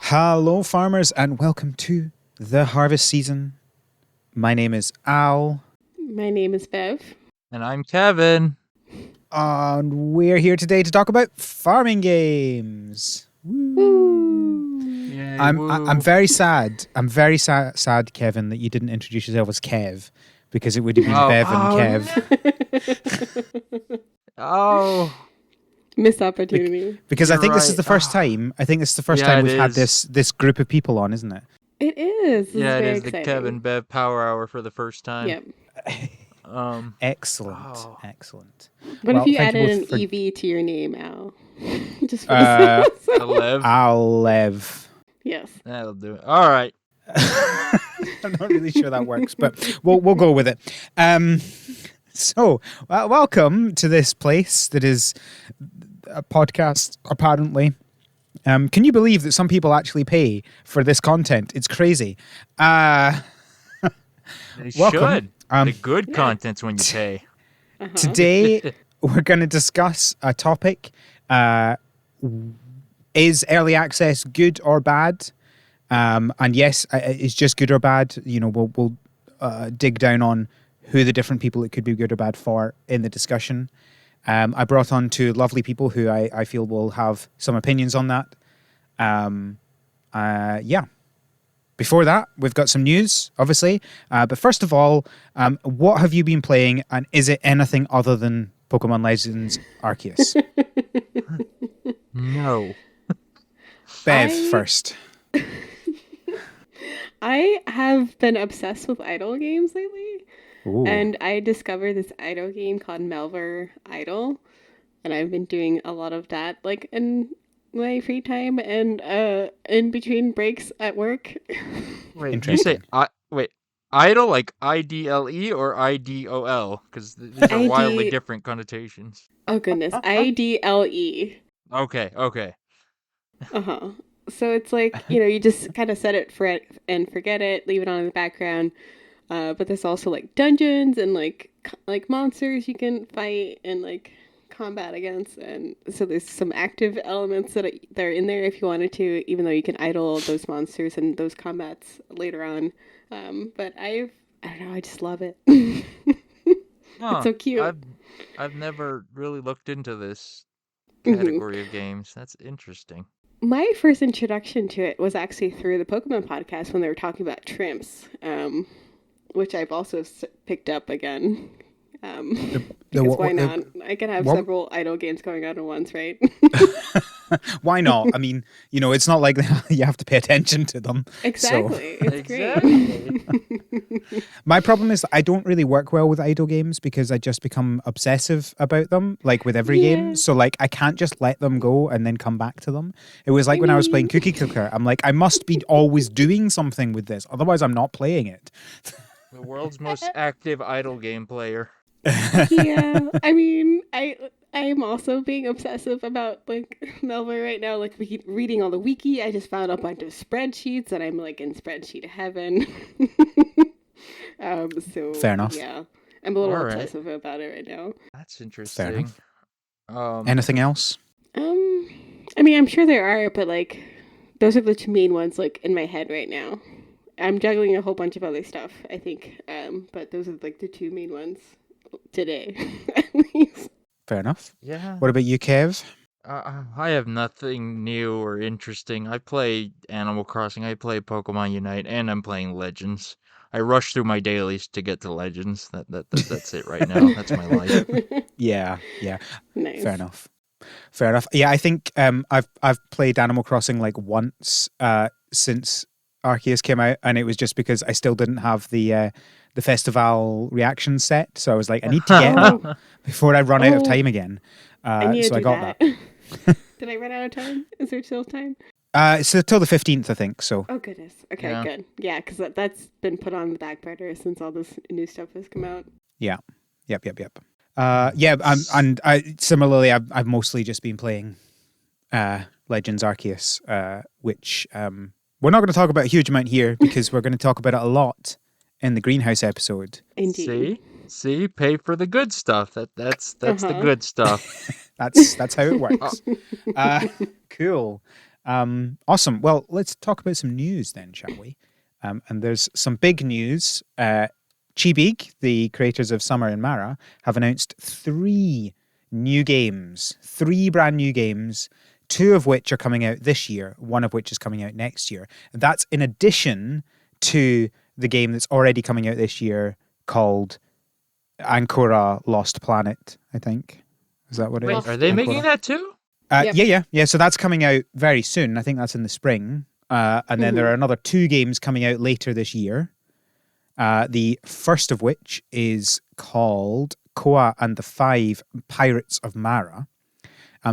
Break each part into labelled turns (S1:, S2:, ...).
S1: Hello, farmers, and welcome to the harvest season. My name is Al,
S2: My name is Bev.
S3: And I'm Kevin.
S1: and we're here today to talk about farming games.
S2: Woo!
S3: Yay,
S1: I'm very sad. I'm very sad, Kevin, that you didn't introduce yourself as Kev, because it would have been Bev and Kev.
S3: Oh,
S2: Missed opportunity.
S1: Because I
S3: You're
S1: think this is
S3: right.
S1: the first time. I think it's the first
S3: Yeah,
S1: time
S3: it
S1: we've had
S3: is.
S1: this group of people on, isn't it?
S2: It is. This
S3: yeah,
S2: is
S3: it
S2: very
S3: is
S2: exciting.
S3: the Kevin Bev Power Hour for the first time.
S2: Yep.
S1: Excellent,
S3: Oh.
S1: excellent.
S2: What
S1: Well,
S2: if you
S1: thank you
S2: added an
S1: both for-
S2: EV to your name, Al? Just for
S3: Lev.
S1: I'll live.
S2: Yes.
S3: That'll do it. All right.
S1: I'm not really sure that works, but we'll go with it. So, welcome to this place that is a podcast, apparently. Can you believe that some people actually pay for this content? It's crazy.
S3: They
S1: Welcome.
S3: should.
S1: Um,
S3: The good content's when you pay.
S1: Today, we're going to discuss a topic. Is early access good or bad? And yes, it's just good or bad. You know, we'll dig down on who the different people it could be good or bad for in the discussion. I brought on two lovely people who I feel will have some opinions on that. Yeah. Before that, we've got some news, obviously. But first of all, what have you been playing, and is it anything other than Pokemon Legends Arceus?
S3: No.
S1: Bev, first.
S2: I have been obsessed with idle games lately.
S1: Ooh.
S2: And I discovered this idle game called Melver Idle. And I've been doing a lot of that, like in my free time and in between breaks at work.
S3: Wait, you say idle like IDLE or IDOL? Because these are wildly different connotations.
S2: Oh goodness, IDLE.
S3: Okay.
S2: Uh-huh. So it's like, you just kind of set it for it and forget it, leave it on in the background. But there's also like dungeons and like monsters you can fight and like combat against, and so there's some active elements that are in there if you wanted to, even though you can idle those monsters and those combats later on. But I don't know, I just love it. It's so cute.
S3: I've never really looked into this category of games. That's interesting.
S2: My first introduction to it was actually through the Pokemon podcast when they were talking about Trimps, which I've also picked up again. Because why not? I can have several idle games going on at once, right?
S1: Why not? I mean, it's not like you have to pay attention to them.
S2: Exactly.
S1: So.
S2: It's great.
S1: My problem is that I don't really work well with idle games because I just become obsessive about them, like with every game. So like I can't just let them go and then come back to them. It was like when I was playing Cookie Clicker. I'm like, I must be always doing something with this. Otherwise, I'm not playing it.
S3: The world's most active idle game player.
S2: Yeah, I mean, I'm also being obsessive about like Melva right now, like reading all the wiki. I just found a bunch of spreadsheets and I'm like in spreadsheet heaven. So
S1: fair enough.
S2: Yeah, I'm a little obsessive about it right now.
S3: That's interesting.
S1: Fair enough. Anything else?
S2: I mean, I'm sure there are, but like those are the two main ones like in my head right now. I'm juggling a whole bunch of other stuff, I think, but those are like the two main ones today, at least.
S1: Fair enough.
S3: Yeah.
S1: What about you, Kev?
S3: I have nothing new or interesting. I play Animal Crossing, I play Pokemon Unite, and I'm playing Legends. I rush through my dailies to get to Legends. That's it right now. That's my life.
S1: Yeah.
S2: Nice.
S1: Fair enough. Yeah, I think I've played Animal Crossing like once since Arceus came out, and it was just because I still didn't have the festival reaction set, so I was like, I need to get that before I run out of time again. So I got that.
S2: Did I run out of time? Is there still time?
S1: So till the 15th, I think. So.
S2: Oh goodness. Okay,
S3: Yeah.
S2: good. Yeah, because that's been put on the back burner since all this new stuff has come out.
S1: Yeah. Yep. And similarly, I've mostly just been playing Legends Arceus, which we're not going to talk about a huge amount here because we're going to talk about it a lot in the Greenhouse episode.
S2: Indeed.
S3: See, pay for the good stuff. That's the good stuff.
S1: That's how it works. Cool. Awesome. Well, let's talk about some news then, shall we? And there's some big news. Chibig, the creators of Summer and Mara, have announced 3 new games, 3 brand new games, 2 of which are coming out this year, 1 of which is coming out next year. And that's in addition to the game that's already coming out this year called Ancora Lost Planet, I think. Is that what it is?
S3: Wait, are they making that too?
S2: Yep.
S1: Yeah. So that's coming out very soon. I think that's in the spring. And then there are another 2 games coming out later this year. The first of which is called Koa and the 5 Pirates of Mara.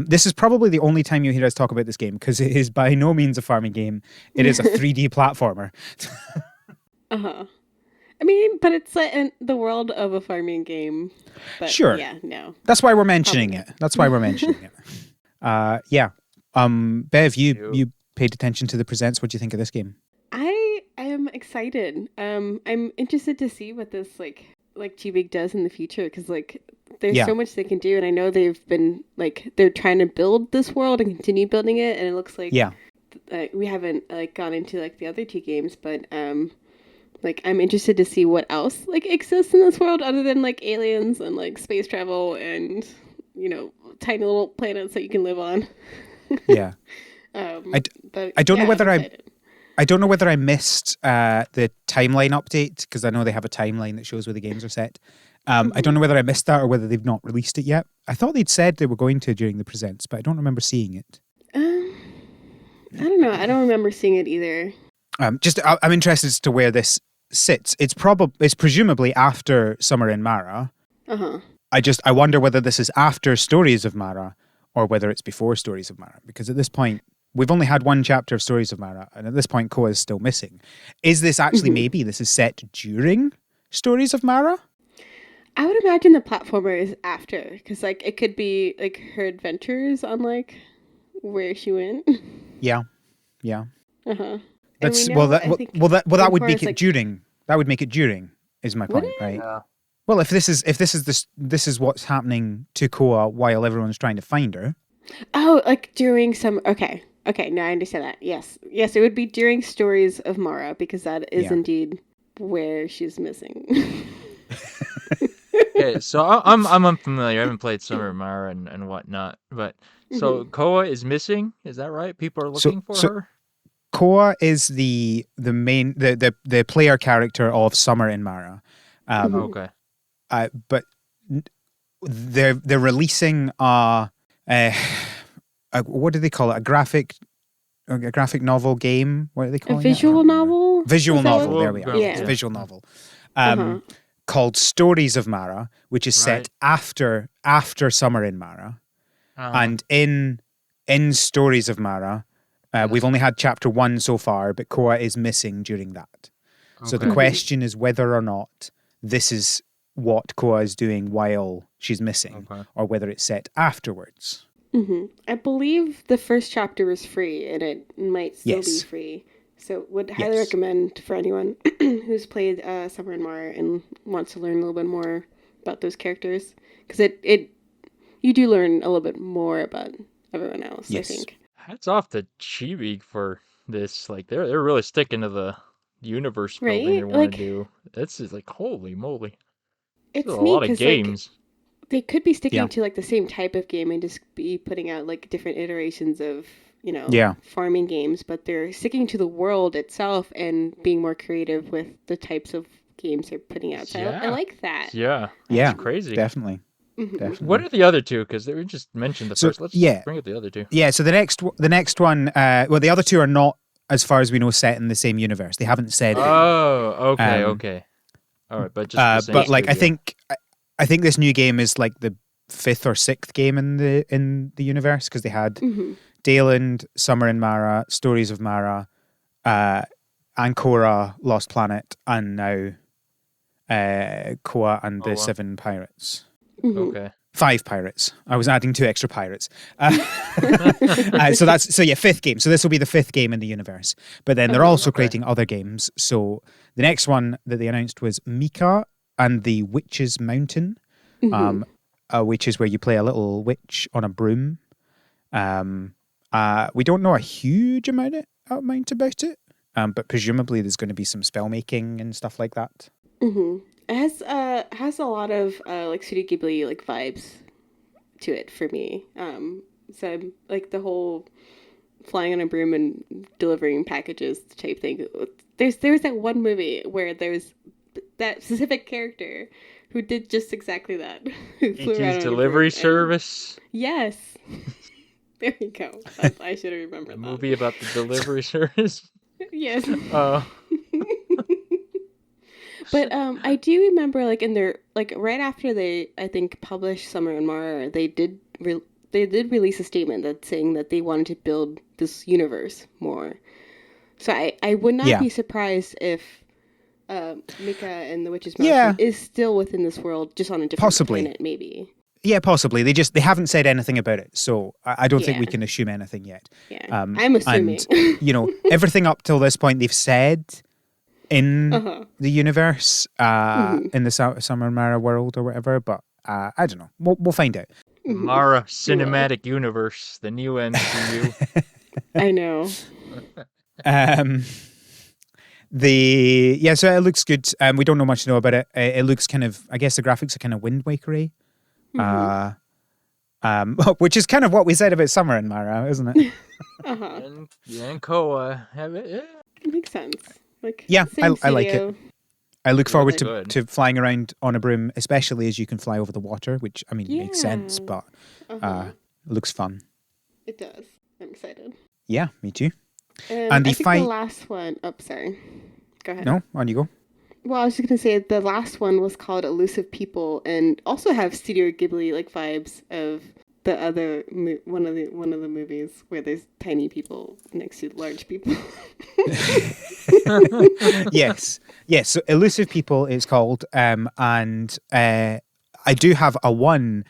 S1: This is probably the only time you hear us talk about this game because it is by no means a farming game. It is a 3D platformer.
S2: I mean, but it's set in the world of a farming game. But
S1: Sure.
S2: Yeah, no.
S1: That's why we're mentioning it. Yeah. Bev, you paid attention to the presents. What do you think of this game?
S2: I am excited. I'm interested to see what this like G-Big does in the future because like there's so much they can do, and I know they've been like they're trying to build this world and continue building it, and it looks like we haven't like gone into like the other 2 games, but like I'm interested to see what else like exists in this world other than like aliens and like space travel and tiny little planets that you can live on.
S1: Yeah.
S2: But
S1: I don't know whether
S2: I'm
S1: I don't know whether I missed the timeline update because I know they have a timeline that shows where the games are set. I don't know whether I missed that or whether they've not released it yet. I thought they'd said they were going to during the presents, but I don't remember seeing it.
S2: I don't know. I don't remember seeing it either.
S1: I'm interested as to where this sits. It's presumably after Summer in Mara. I wonder whether this is after Stories of Mara or whether it's before Stories of Mara, because at this point we've only had 1 chapter of Stories of Mara, and at this point Koa is still missing. Is this actually maybe this is set during Stories of Mara?
S2: I would imagine the platformer is after, because like it could be like her adventures on like where she went.
S1: Yeah.
S2: That's
S1: that would make it during. That would make it during. Is my point, right?
S3: Yeah.
S1: Well, if this is what's happening to Koa while everyone's trying to find her.
S2: Oh, like during some. Okay. Now I understand that. Yes. It would be during Stories of Mara because that is indeed where she's missing.
S3: Okay, so I'm unfamiliar. I haven't played Summer of Mara and whatnot, but so Koa is missing. Is that right? People are looking for her.
S1: Koa is the main the player character of Summer in Mara.
S3: Okay.
S1: But they're releasing what do they call it? A graphic novel game. What are they calling it?
S2: A visual novel.
S1: Visual novel. There we are.
S2: Yeah.
S1: It's a visual novel. Called Stories of Mara, which is set after Summer in Mara, and in Stories of Mara, we've only had chapter 1 so far, but Koa is missing during that. Okay. So the question is whether or not this is what Koa is doing while she's missing, or whether it's set afterwards.
S2: I believe the first chapter is free, and it might still be free. So would highly recommend for anyone who's played Summer and Mara and wants to learn a little bit more about those characters, because you do learn a little bit more about everyone else. I think. Hats
S3: off to Chibi for this. Like they're really sticking to the universe building they want to do. It's just like holy moly.
S2: It's
S3: a lot of games.
S2: Like, they could be sticking to like the same type of game and just be putting out like different iterations of farming games, but they're sticking to the world itself and being more creative with the types of games they're putting out. So I like that.
S3: Yeah. It's crazy.
S1: Definitely.
S3: What are the other 2? Because they just mentioned the first. Let's bring up the other 2.
S1: Yeah. So the next one. The other 2 are not, as far as we know, set in the same universe. They haven't said.
S3: Oh, okay. All right, but just
S1: but like studio. I think this new game is like the 5th or 6th game in the universe, because they had Dayland, Summer in Mara, Stories of Mara, Ancora, Lost Planet, and now Koa and the 7 pirates.
S3: Okay.
S1: 5 pirates. I was adding 2 extra pirates. So 5th game. So this will be the 5th game in the universe. But then they're also creating other games. So the next one that they announced was Mika and the Witch's Mountain, which is where you play a little witch on a broom. And We don't know a huge amount about it, but presumably there's going to be some spell making and stuff like that.
S2: Mm-hmm. It has a lot of like Studio Ghibli like vibes to it for me. So I'm, like the whole flying on a broom and delivering packages type thing. There was that one movie where there's that specific character who did just exactly that. Who flew around
S3: E.T.'s
S2: on a
S3: delivery
S2: broom
S3: service.
S2: Yes. There you go. I should have remembered
S3: A
S2: that.
S3: movie about the delivery service.
S2: Yes.
S3: Oh.
S2: But I do remember like in their like right after they I think published Summer and Mara, they did release a statement that's saying that they wanted to build this universe more. So I would not be surprised if Mika and the Witch's Mountain is still within this world, just on a different planet, maybe.
S1: Yeah, possibly. They haven't said anything about it, so I don't think we can assume anything yet.
S2: Yeah, I'm assuming.
S1: And, everything up till this point they've said in the universe, in the Summer Mara world or whatever, but I don't know. We'll find out.
S3: Mara Cinematic Universe, the new MCU.
S2: I know.
S1: So it looks good. We don't know much to know about it. It looks kind of, I guess the graphics are kind of Wind Waker-y. Which is kind of what we said about Summer and Mara, isn't it?
S3: And Koa have it. Yeah.
S2: Makes sense. Like
S1: I like it. I look forward to flying around on a broom, especially as you can fly over the water, which I mean makes sense, but it looks fun.
S2: It does. I'm excited.
S1: Yeah, me too.
S2: And I think the last one. Oh, sorry. Go ahead.
S1: No, on you go.
S2: Well, I was just gonna say the last one was called Elusive People, and also have Studio Ghibli like vibes of the other one of the movies where there's tiny people next to large people.
S1: Yes. So Elusive People is called, and I do have one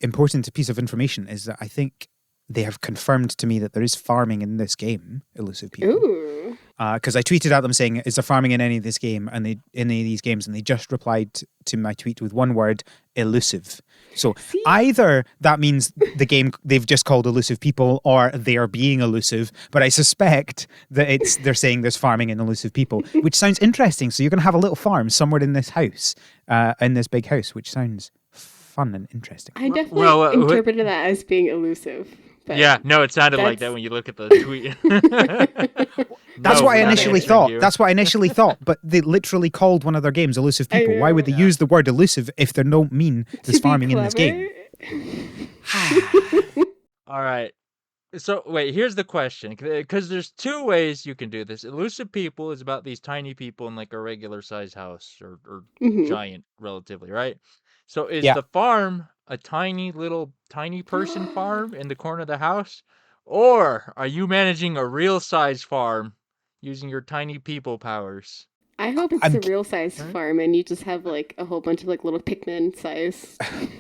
S1: important piece of information is that I think they have confirmed to me that there is farming in this game, Elusive People.
S2: Ooh.
S1: Because I tweeted at them saying, "Is there farming in any of this game?" And in any of these games, and they just replied to my tweet with one word: elusive. So either that means the game they've just called Elusive People, or they are being elusive. But I suspect that they're saying there's farming in Elusive People, which sounds interesting. So you're going to have a little farm somewhere in this house, in this big house, which sounds fun and interesting.
S2: I definitely interpreted that as being elusive. But
S3: yeah, no, it sounded like that when you look at the tweet.
S1: That's what I initially thought. That's what I initially thought. But they literally called one of their games Elusive People. Why would they use the word elusive if they don't mean there's farming in this game?
S3: All right. So, wait, here's the question. Because there's two ways you can do this. Elusive People is about these tiny people in like a regular size house or giant, relatively, right? So is the farm a tiny person farm in the corner of the house? Or are you managing a real size farm using your tiny people powers?
S2: I hope it's a real size farm and you just have like a whole bunch of like little Pikmin size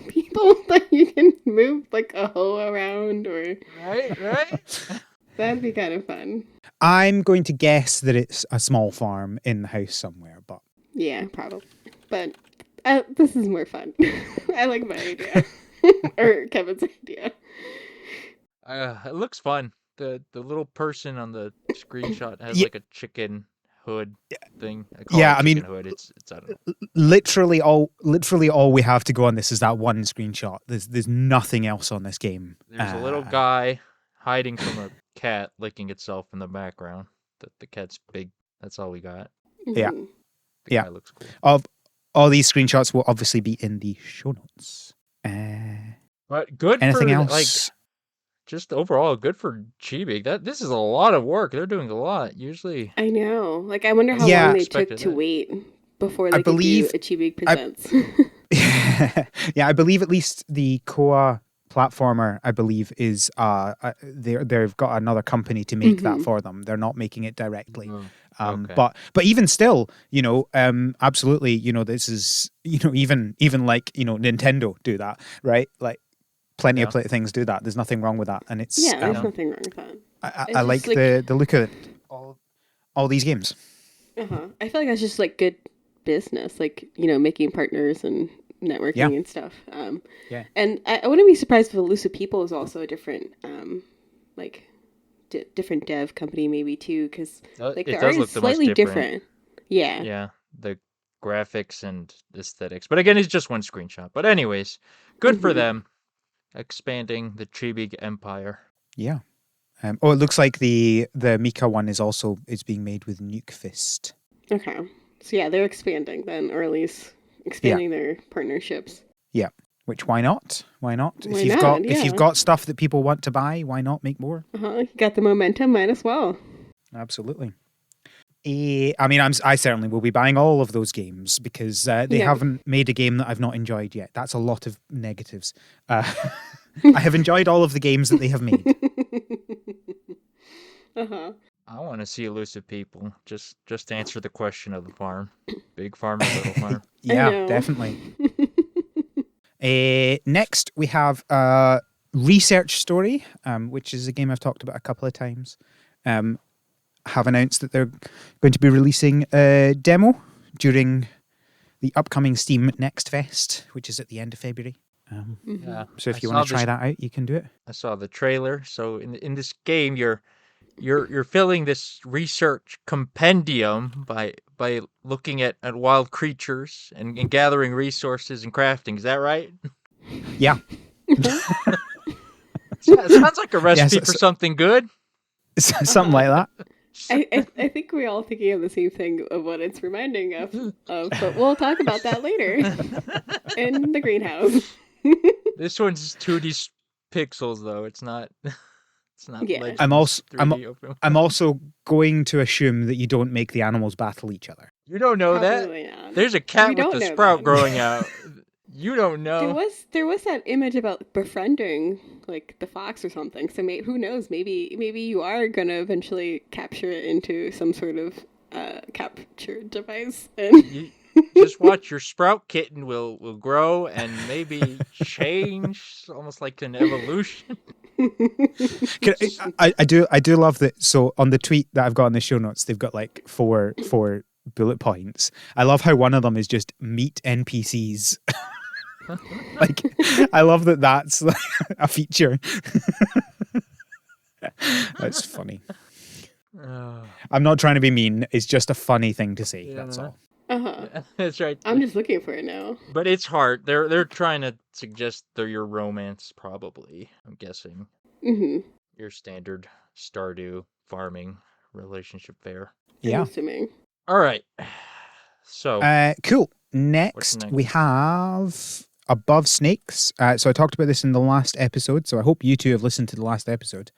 S2: people that you can move like a hoe around or
S3: Right?
S2: That'd be kind of fun.
S1: I'm going to guess that it's a small farm in the house somewhere, but
S2: yeah, probably. But this is more fun. I like my idea. Or Kevin's idea.
S3: It looks fun. The little person on the screenshot has like a chicken hood thing. I mean, hood. It's I don't know.
S1: Literally all we have to go on this is that one screenshot. There's nothing else on this game.
S3: There's a little guy hiding from a cat licking itself in the background. The cat's big. That's all we got.
S1: Yeah.
S3: The guy looks cool.
S1: All these screenshots will obviously be in the show notes.
S3: But good
S1: anything
S3: for,
S1: else?
S3: Like, just overall, good for Chibi. This is a lot of work. They're doing a lot. Usually,
S2: I know. Like, I wonder how long they took to wait before they could do a Chibi Presents.
S1: Yeah, I believe at least the Koa platformer, I believe, is they've got another company to make that for them. They're not making it directly.
S3: Okay.
S1: But even still, absolutely, this is, even like, Nintendo do that, right? Like plenty of things do that. There's nothing wrong with that. And it's
S2: there's nothing wrong with that.
S1: I like the look of it, all these games.
S2: I feel like that's just like good business, like, making partners and networking and stuff. And I wouldn't be surprised if Elusive People is also a different like different dev company maybe too, because like
S3: It
S2: the art
S3: does
S2: is
S3: look the most
S2: slightly
S3: different.
S2: different. Yeah.
S3: Yeah, the graphics and aesthetics. But again, it's just one screenshot. But anyways, good for them expanding the Chibi empire.
S1: Yeah. It looks like the Mika one is being made with Nuke Fist.
S2: Okay. So yeah, they're expanding then, or at least
S1: Yeah.
S2: expanding their partnerships.
S1: Yeah. Which why not? Why not?
S2: Why
S1: if you've
S2: not?
S1: if you've
S2: Yeah.
S1: got stuff that people want to buy, why not make more?
S2: You got the momentum, might as well.
S1: Absolutely. I mean, I certainly will be buying all of those games because they haven't made a game that I've not enjoyed yet. That's a lot of negatives. I have enjoyed all of the games that they have made.
S3: I want to see elusive people. Just answer the question of the farm. Big farm or little farm?
S1: Yeah, definitely. Next, we have Research Story, which is a game I've talked about a couple of times. Have announced that they're going to be releasing a demo during the upcoming Steam Next Fest, which is at the end of February.
S3: Yeah.
S1: So if you want to try that out, you can do it.
S3: I saw the trailer. So in this game, you're filling this research compendium by looking at wild creatures and gathering resources and crafting. Is that right?
S1: Yeah.
S3: It sounds like a recipe for something good.
S1: Something like that.
S2: I think we're all thinking of the same thing of what it's reminding of, but we'll talk about that later in the greenhouse.
S3: This one's 2D pixels though. It's not. It's not.
S2: Yeah.
S1: I'm also going to assume that you don't make the animals battle each other.
S3: You don't know
S2: Probably
S3: that.
S2: Not.
S3: There's a cat with a sprout growing out. You don't know.
S2: There was that image about befriending like the fox or something. So who knows? Maybe you are gonna eventually capture it into some sort of capture device. And
S3: you just watch your sprout kitten will grow and maybe change, almost like an evolution.
S1: I do love that. So on the tweet that I've got in the show notes, they've got like four bullet points. I love how one of them is just meet NPCs. Like, I love that that's like a feature. That's funny. I'm not trying to be mean. It's just a funny thing to say. That's all.
S3: That's right.
S2: I'm just looking for it now.
S3: But it's hard. They're trying to suggest they're your romance, probably. I'm guessing. Your standard Stardew farming relationship fare.
S1: Yeah.
S3: All right. So.
S1: Cool. Next, we have Above Snakes. So I talked about this in the last episode. So I hope you two have listened to the last episode.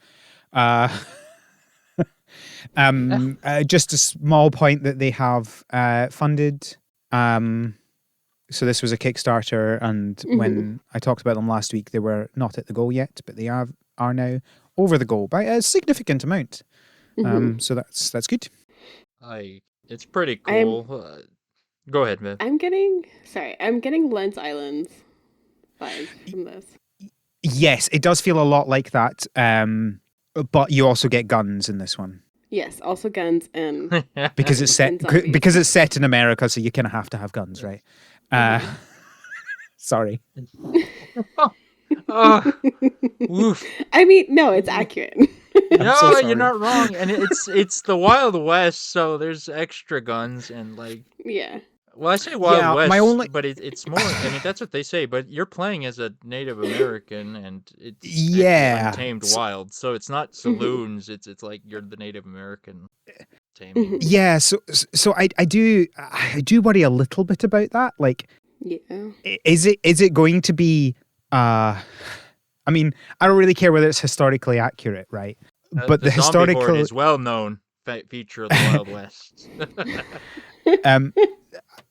S1: Just a small point that they have funded. So this was a Kickstarter, and when I talked about them last week, they were not at the goal yet, but they are now over the goal by a significant amount. So that's good.
S3: It's pretty cool. Go ahead, man.
S2: I'm getting Lens Islands vibes from this.
S1: Yes, it does feel a lot like that. But you also get guns in this one.
S2: Yes, also guns and
S1: because it's set in America, so you kind of have to have guns, right? Sorry.
S3: Oof.
S2: I mean, no, it's accurate.
S3: No, you're not wrong, and it's the Wild West, so there's extra guns and like.
S2: Yeah.
S3: Well, I say Wild West, but it's more. I mean, that's what they say. But you're playing as a Native American, and it's untamed wild, so it's not saloons. It's like you're the Native American taming.
S1: Yeah, so I do worry a little bit about that. Like, is it going to be? I mean, I don't really care whether it's historically accurate, right? But the historical
S3: is well known feature of the Wild West.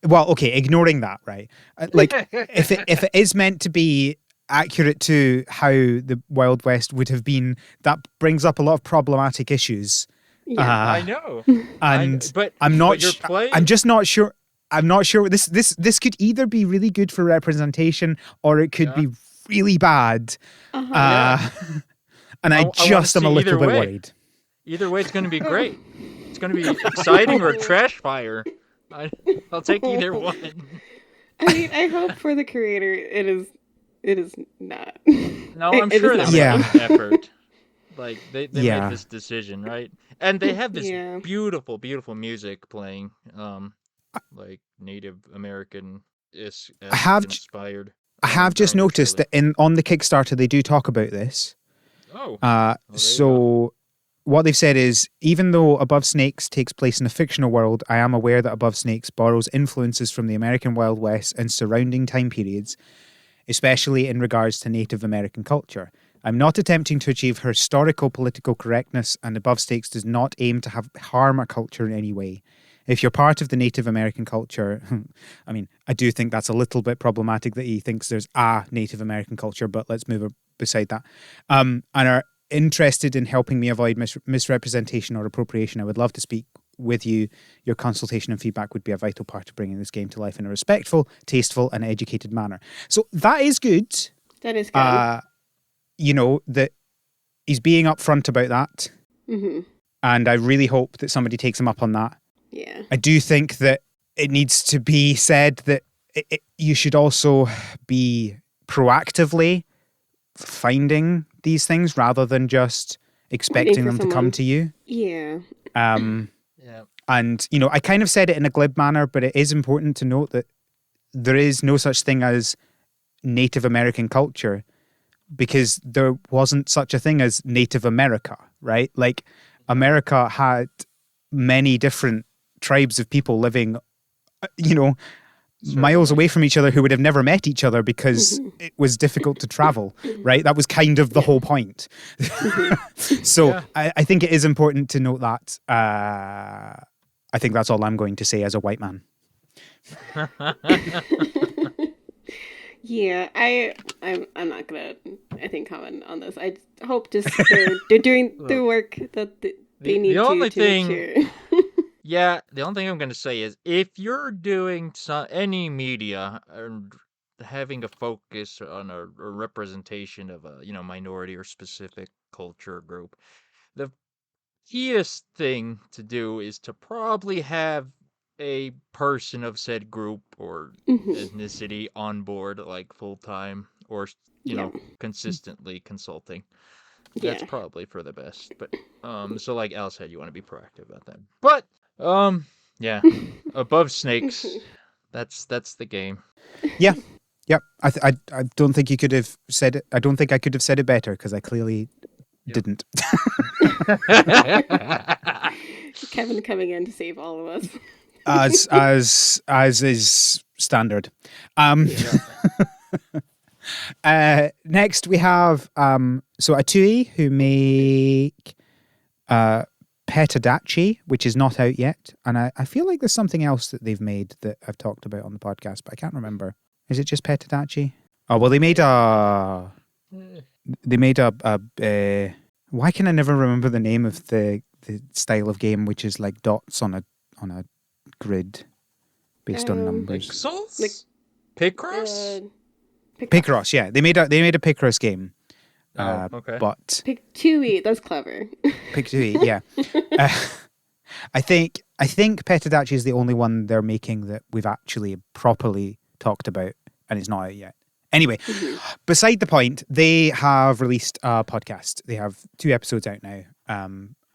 S1: Well, okay, ignoring that, right? Like, if it is meant to be accurate to how the Wild West would have been, that brings up a lot of problematic issues.
S2: Yeah,
S3: I know.
S1: But I'm just not sure. I'm not sure. This could either be really good for representation or it could be really bad. And I just am a little bit worried.
S3: Either way, it's going to be great. It's going to be exciting or a trash fire. I'll take either one.
S2: I mean, I hope for the creator it is not.
S3: No, I'm sure there's effort. Like they made
S1: Yeah.
S3: this decision, right? And they have this
S2: Yeah.
S3: beautiful, beautiful music playing, like Native American esque
S1: I have
S3: inspired.
S1: I have just
S3: It's
S1: noticed
S3: really.
S1: that on the Kickstarter they do talk about this.
S3: Oh, well, there you go.
S1: So what they've said is, even though Above Snakes takes place in a fictional world, I am aware that Above Snakes borrows influences from the American Wild West and surrounding time periods, especially in regards to Native American culture. I'm not attempting to achieve historical political correctness, and Above Stakes does not aim to harm a culture in any way. If you're part of the Native American culture, I mean, I do think that's a little bit problematic that he thinks there's a Native American culture, but let's move beside that. And are interested in helping me avoid misrepresentation or appropriation, I would love to speak with you. Your consultation and feedback would be a vital part of bringing this game to life in a respectful, tasteful, and educated manner. So that is good.
S2: That is good.
S1: That he's being upfront about that.
S2: Mm-hmm.
S1: And I really hope that somebody takes him up on that.
S2: Yeah.
S1: I do think that it needs to be said that you should also be proactively finding these things rather than just expecting them to come to you.
S2: Yeah.
S3: Yeah.
S1: And, I kind of said it in a glib manner, but it is important to note that there is no such thing as Native American culture, because there wasn't such a thing as Native America, right? Like, America had many different tribes of people living, miles away from each other who would have never met each other because it was difficult to travel, right? That was kind of the whole point. So
S3: Yeah.
S1: I think it is important to note that. I think that's all I'm going to say as a white man.
S2: Yeah, I'm not gonna comment on this. I hope just they're doing their work that they need
S3: the only
S2: to
S3: thing,
S2: make sure.
S3: Yeah, the only thing I'm going to say is if you're doing any media and having a focus on a representation of a minority or specific culture group, the keyest thing to do is to probably have a person of said group or ethnicity on board, like full time or
S2: Yeah.
S3: consistently consulting.
S2: Yeah.
S3: That's probably for the best. But so like Al said, you want to be proactive about that. But yeah, Above Snakes, that's the game.
S1: Yeah. Yep. I don't think you could have said it. I don't think I could have said it better because I clearly didn't.
S2: Kevin coming in to save all of us.
S1: as is standard. Next we have Atui, who make Petadachi, which is not out yet, and I feel like there's something else that they've made that I've talked about on the podcast, but I can't remember. Is it just Petadachi? Oh well, they made a why can I never remember the name of the style of game, which is like dots on a grid based on numbers.
S3: Pixels?
S2: Like
S3: Picross?
S1: Picross, yeah. They made a Picross game.
S3: Okay.
S1: But
S2: Pick-2E, that's clever.
S1: Pick-2E, yeah. I think Petadachi is the only one they're making that we've actually properly talked about, and it's not out yet. Anyway, beside the point, they have released a podcast. They have 2 episodes out now.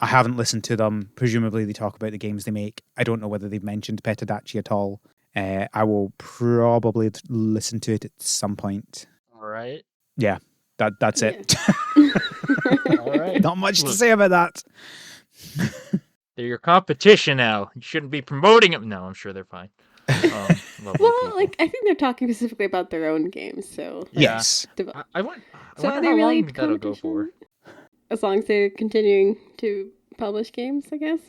S1: I haven't listened to them. Presumably they talk about the games they make. I don't know whether they've mentioned Petadachi at all. I will probably listen to it at some point.
S3: All right.
S1: Yeah, that's it.
S3: All right.
S1: Not much to say about that.
S3: They're your competition now. You shouldn't be promoting them. No, I'm sure they're fine.
S2: Well, like I think they're talking specifically about their own games, so
S1: yes.
S3: I wonder
S2: are they
S3: how
S2: really
S3: long that'll go for.
S2: As long as they're continuing to publish games, I guess.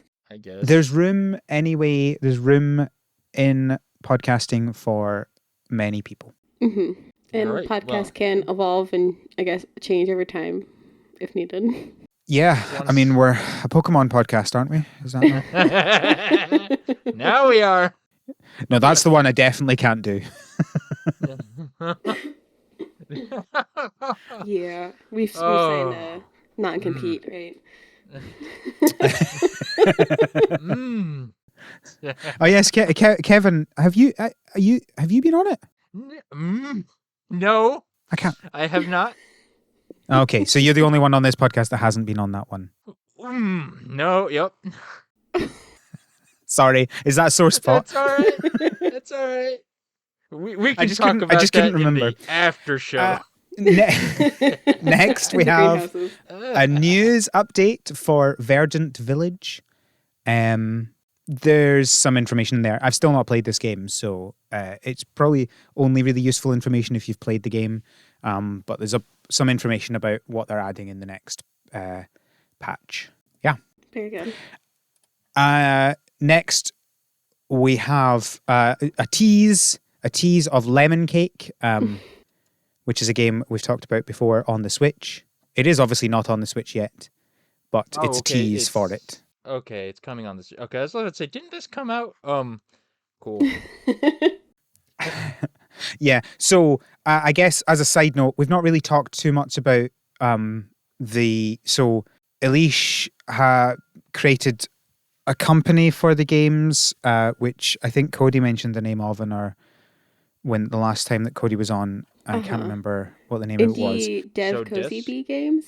S1: There's room anyway. There's room in podcasting for many people.
S2: Mm-hmm. And podcasts can evolve and I guess change over time if needed.
S1: Yeah, I mean we're a Pokemon podcast, aren't we? Is that
S3: right? Now we are.
S1: No, that's the one I definitely can't do.
S2: Yeah, we've signed a non-compete, right?
S1: Oh yes, Kevin, have you been on it?
S3: No,
S1: I can't.
S3: I have not.
S1: Okay, so you're the only one on this podcast that hasn't been on that one.
S3: No, yep.
S1: Sorry, is that a sore spot?
S3: That's all right. That's all right. We can talk about
S1: I just couldn't
S3: that
S1: remember.
S3: in the after show.
S1: Next, we
S2: The
S1: have
S2: greenhouses.
S1: a news update for Verdant Village. There's some information there. I've still not played this game, so it's probably only really useful information if you've played the game. But there's some information about what they're adding in the next patch. Yeah.
S2: Very good.
S1: Next, we have a tease of Lemon Cake, which is a game we've talked about before on the Switch. It is obviously not on the Switch yet, but it's a tease for it.
S3: Okay, it's coming on this. Okay, I was going to say, didn't this come out? Cool.
S1: Yeah. So I guess as a side note, we've not really talked too much about so Elish created a company for the games, which I think Cody mentioned the name of when the last time that Cody was on. I can't remember what the name of it was.
S2: Indie Dev Cozy Bee Games.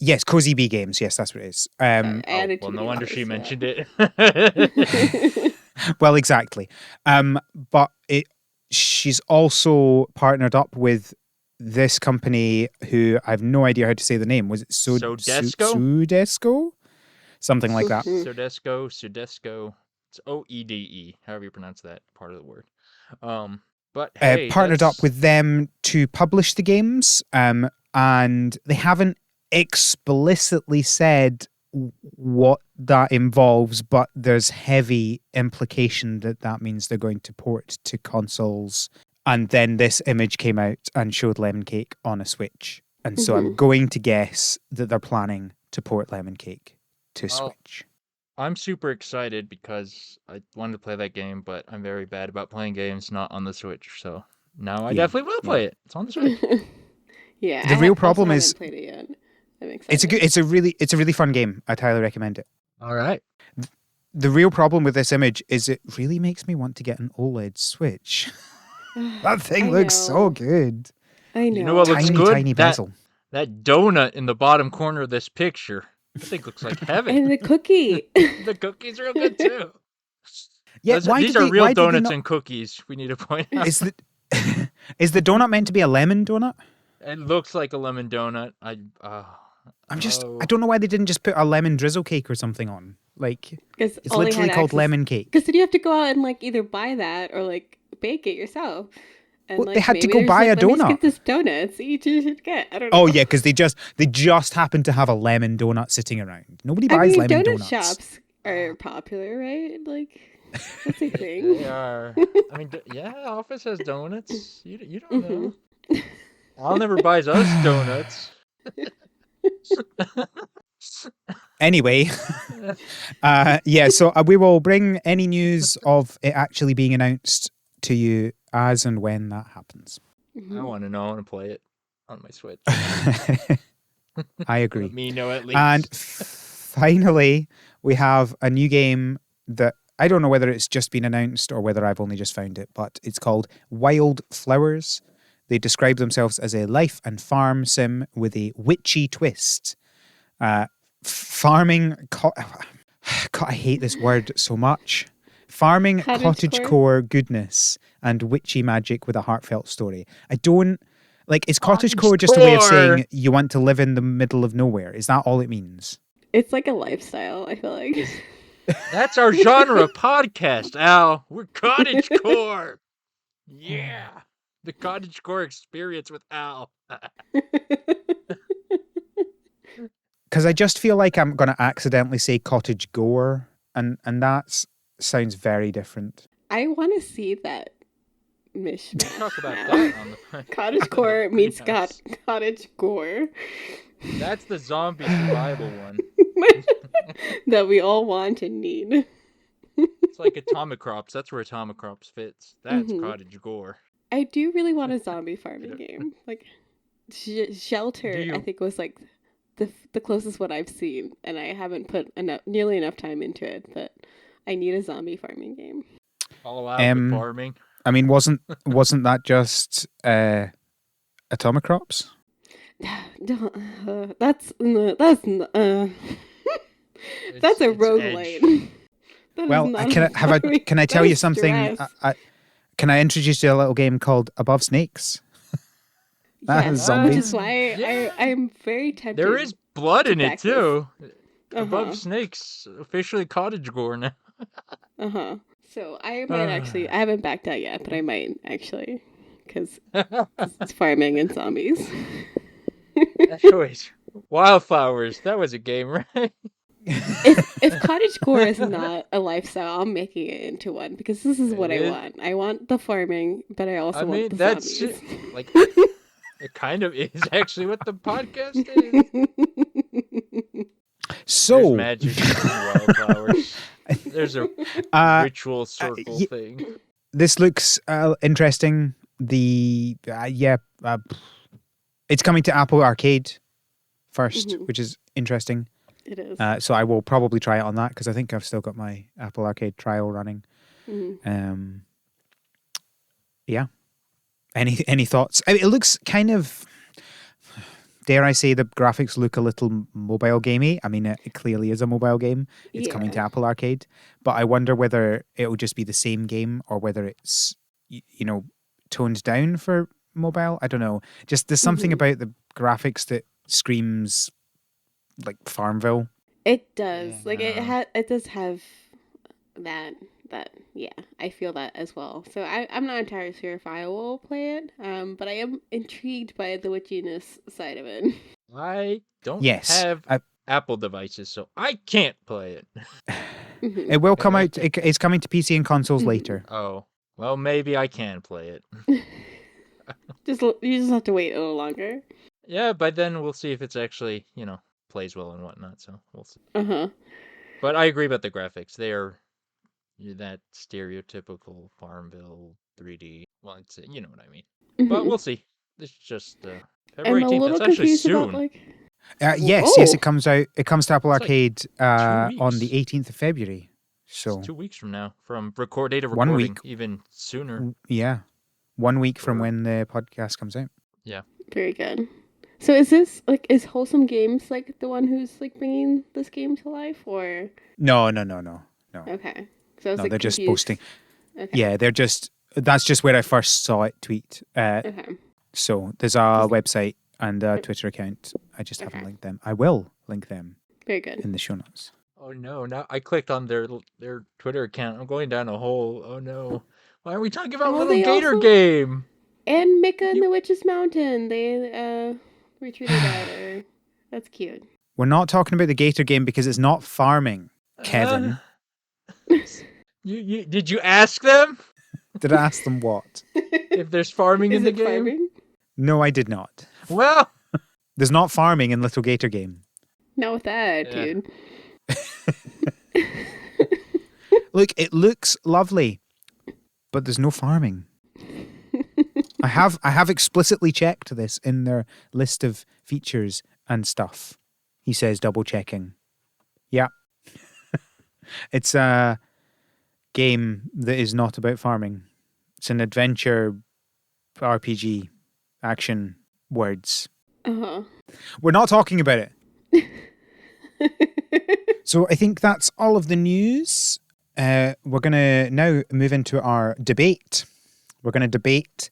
S1: Yes, Cozy Bee Games. Yes, that's what it is.
S3: Well, no wonder she mentioned it.
S1: Well, exactly. But she's also partnered up with this company who I have no idea how to say the name. Was it Sudesco? Something like that.
S3: Sudesco. It's OEDE, however you pronounce that part of the word. But hey,
S1: partnered up with them to publish the games, and they haven't explicitly said what that involves, but there's heavy implication that means they're going to port to consoles. And then this image came out and showed Lemon Cake on a Switch, and so I'm going to guess that they're planning to port Lemon Cake to Switch.
S3: I'm super excited because I wanted to play that game, but I'm very bad about playing games not on the Switch. So now I definitely will play it. It's on the Switch.
S2: Yeah.
S1: The real problem
S2: is
S1: is
S2: played it yet. I'm excited.
S1: it's a really fun game. I'd highly recommend it.
S3: All right.
S1: The real problem with this image is it really makes me want to get an OLED Switch. That thing looks so good.
S2: I know.
S3: You know what looks good?
S1: Tiny bezel.
S3: That donut in the bottom corner of this picture. I think looks like heaven.
S2: And the cookie.
S3: The cookie's real good too.
S1: Yeah,
S3: these are real donuts and cookies. We need to point out.
S1: Is the donut meant to be a lemon donut?
S3: It looks like a lemon donut. I
S1: don't know why they didn't just put a lemon drizzle cake or something on. Like, it's literally called lemon cake.
S2: Because then you have to go out and either buy that or bake it yourself. And
S1: they had to go buy a donut.
S2: Get this donut. So you should get. I don't know.
S1: Oh yeah, because they just happen to have a lemon donut sitting around. Nobody buys lemon donuts.
S2: Donut shops are popular, right? That's a thing.
S3: They are. I mean, Office has donuts. You don't know. Al never buys us donuts.
S1: Anyway, so we will bring any news of it actually being announced to you as and when that happens.
S3: I want to know. I want to play it on my Switch.
S1: I agree.
S3: Let me know at least.
S1: And finally, we have a new game that I don't know whether it's just been announced or whether I've only just found it, but it's called Wild Flowers. They describe themselves as a life and farm sim with a witchy twist. Farming... God, I hate this word so much. Farming cottagecore goodness and witchy magic with a heartfelt story. I don't... is cottagecore just a way of saying you want to live in the middle of nowhere? Is that all it means?
S2: It's like a lifestyle, I feel like.
S3: That's our genre podcast, Al. We're cottagecore. Yeah. The cottagecore experience with Al.
S1: Because I just feel like I'm going to accidentally say cottage gore, and that sounds very different.
S2: I want to see that mishmash.
S3: Talk about that on the
S2: cottagecore meets cottage gore.
S3: That's the zombie survival one.
S2: That we all want and need.
S3: It's like Atomic Crops. That's where Atomic Crops fits. That's cottage gore.
S2: I do really want a zombie farming game. Shelter, I think, was the closest one I've seen, and I haven't put nearly enough time into it. But I need a zombie farming game.
S3: All out with farming.
S1: I mean, wasn't that just Atomic Crops?
S2: Don't, that's that's that's a
S3: It's
S2: roguelite. That is
S1: Well,
S2: not
S1: can I
S2: that
S1: tell you
S2: is
S1: something?
S2: stress.
S1: Can I introduce you to a little game called Above Snakes? That has
S2: Yes, which is
S1: zombies.
S2: why
S3: Yeah.
S2: I'm very
S3: There
S2: tempted
S3: is blood
S2: to
S3: in it
S2: back this.
S3: too.
S2: Uh
S3: Above
S2: huh.
S3: Snakes, officially cottage gore now.
S2: Uh huh. So I might actually. I haven't backed out yet, but I might actually, because it's farming and zombies.
S3: Anyways, Wildflowers. That was a game, right?
S2: If cottagecore is not a lifestyle, I'm making it into one because this is what
S3: It
S2: I
S3: is.
S2: want. I want the farming, but I also
S3: I
S2: want
S3: mean,
S2: the
S3: that's
S2: zombies.
S3: like it kind of is actually what the podcast is. There's
S1: So,
S3: magic in wildflowers. There's a
S1: uh,
S3: ritual circle
S1: y-
S3: thing.
S1: this looks interesting. It's coming to Apple Arcade first,
S2: Mhm.
S1: which is interesting.
S2: It is.
S1: So I will probably try it on that because I think I've still got my Apple Arcade trial running.
S2: Mhm.
S1: Yeah. Any thoughts? I mean, it looks kind of, dare I say, the graphics look a little mobile gamey. I mean, it clearly is a mobile game. It's coming to
S2: Yeah.
S1: Apple Arcade, but I wonder whether it will just be the same game or whether it's toned down for mobile. I don't know. Just there's something
S2: Mhm.
S1: about the graphics that screams like Farmville.
S2: It does. Like
S3: Yeah.
S2: it does have that yeah, I feel that as well. So I'm not entirely sure if I will play it. But I am intrigued by the witchiness side of it.
S3: I don't
S1: Yes,
S3: have Apple devices, so I can't play it.
S2: Mhm.
S1: it will come out. It's coming to PC and consoles
S2: Mhm.
S1: later.
S3: Oh, well, maybe I can play it.
S2: You just have to wait a little longer.
S3: Yeah, by then we'll see if it's actually, plays well and whatnot, so we'll see.
S2: Uh-huh.
S3: But I agree about the graphics. They are that stereotypical Farmville 3D. Well, you know what I mean. But
S2: Mhm.
S3: we'll see. It's just
S2: I'm
S3: February
S2: a
S3: 18th.
S2: little
S3: That's actually
S2: confused about
S3: soon.
S2: like
S1: Yes,
S2: oh,
S1: it comes out. It comes to Apple
S3: It's like
S1: Arcade
S3: 2
S1: on the
S3: weeks.
S1: 18th of February.
S3: It's
S1: So
S3: 2 weeks from now, from date of
S1: 1
S3: recording,
S1: week.
S3: even sooner.
S1: Yeah, 1 week from
S3: Or
S1: when the podcast comes out.
S3: yeah.
S2: very good. So is this like is Wholesome Games like the one who's like bringing this game to life or
S1: No.
S2: okay? So I was
S1: No,
S2: like
S1: they're just
S2: confused.
S1: posting.
S2: Okay.
S1: Yeah, that's just where I first saw it tweet.
S2: Okay.
S1: So there's a website and a Twitter account. I just haven't
S2: Okay.
S1: linked them. I will link them
S2: Very good.
S1: in the show notes.
S3: Oh no! Now I clicked on their Twitter account. I'm going down a hole. Oh no! Why are we talking about
S2: Oh,
S3: Little
S2: they
S3: Gator
S2: also
S3: Game?
S2: and Mika and
S3: You-
S2: the Witch's Mountain. They retweeted that. Or that's cute.
S1: We're not talking about the Gator game because it's not farming, Kevin.
S3: You did you ask them
S1: Did I ask them what?
S3: if there's farming
S2: Is
S3: in the
S2: it
S3: game?
S2: farming?
S1: No, I did not.
S3: Well,
S1: There's not farming in Little Gator game.
S2: Not with that,
S3: Yeah.
S2: dude.
S1: Look, it looks lovely, but there's no farming. I have explicitly checked this in their list of features and stuff. He says, double checking. Yeah. It's a game that is not about farming. It's an adventure RPG action words.
S2: Uh
S1: We're not talking about it.
S2: huh.
S1: So I think that's all of the news. We're going to now move into our debate. We're going to debate.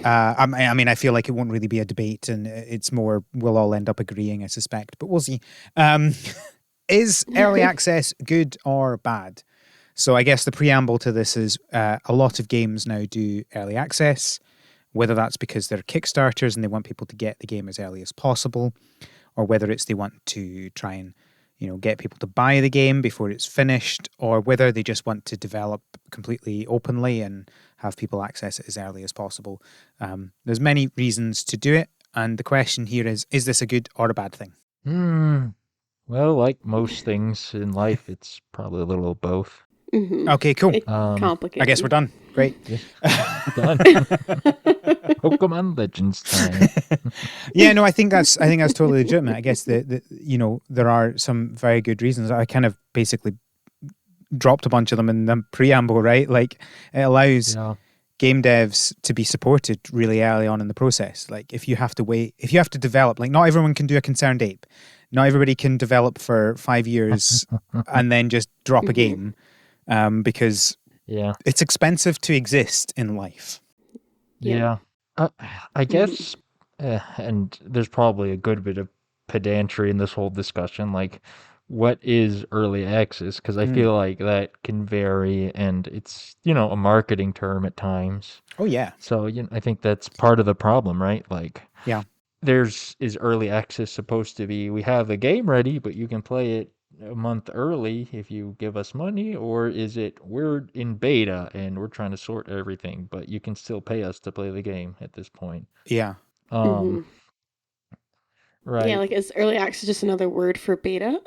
S1: I mean, I feel like it won't really be a debate, and it's more we'll all end up agreeing, I suspect, but we'll see. Is early access good or bad? So I guess the preamble to this is a lot of games now do early access, whether that's because they're Kickstarters and they want people to get the game as early as possible, or whether it's they want to try and get people to buy the game before it's finished, or whether they just want to develop completely openly and have people access it as early as possible. There's many reasons to do it, and the question here is this a good or a bad thing?
S3: Well, like most things in life, it's probably a little of both.
S2: Mm-hmm.
S1: Okay, cool.
S2: It's complicated.
S1: I guess we're done. Great.
S3: Done. Pokemon Legends time.
S1: Yeah, no, I think that's totally legitimate. I guess there are some very good reasons. I kind of basically dropped a bunch of them in the preamble, right? Like it allows game devs to be supported really early on in the process. Like if you have to develop, like not everyone can do a Concerned Ape. Not everybody can develop for 5 years and then just drop a game because it's expensive to exist in life.
S3: Yeah. I guess, and there's probably a good bit of pedantry in this whole discussion, like what is early access? Because I feel like that can vary and it's, a marketing term at times.
S1: Oh, yeah.
S3: So, I think that's part of the problem, right? Like,
S1: yeah.
S3: Is early access supposed to be, we have a game ready, but you can play it a month early if you give us money, or is it we're in beta and we're trying to sort everything, but you can still pay us to play the game at this point?
S1: Yeah.
S3: Right.
S2: Yeah, like is early access just another word for beta?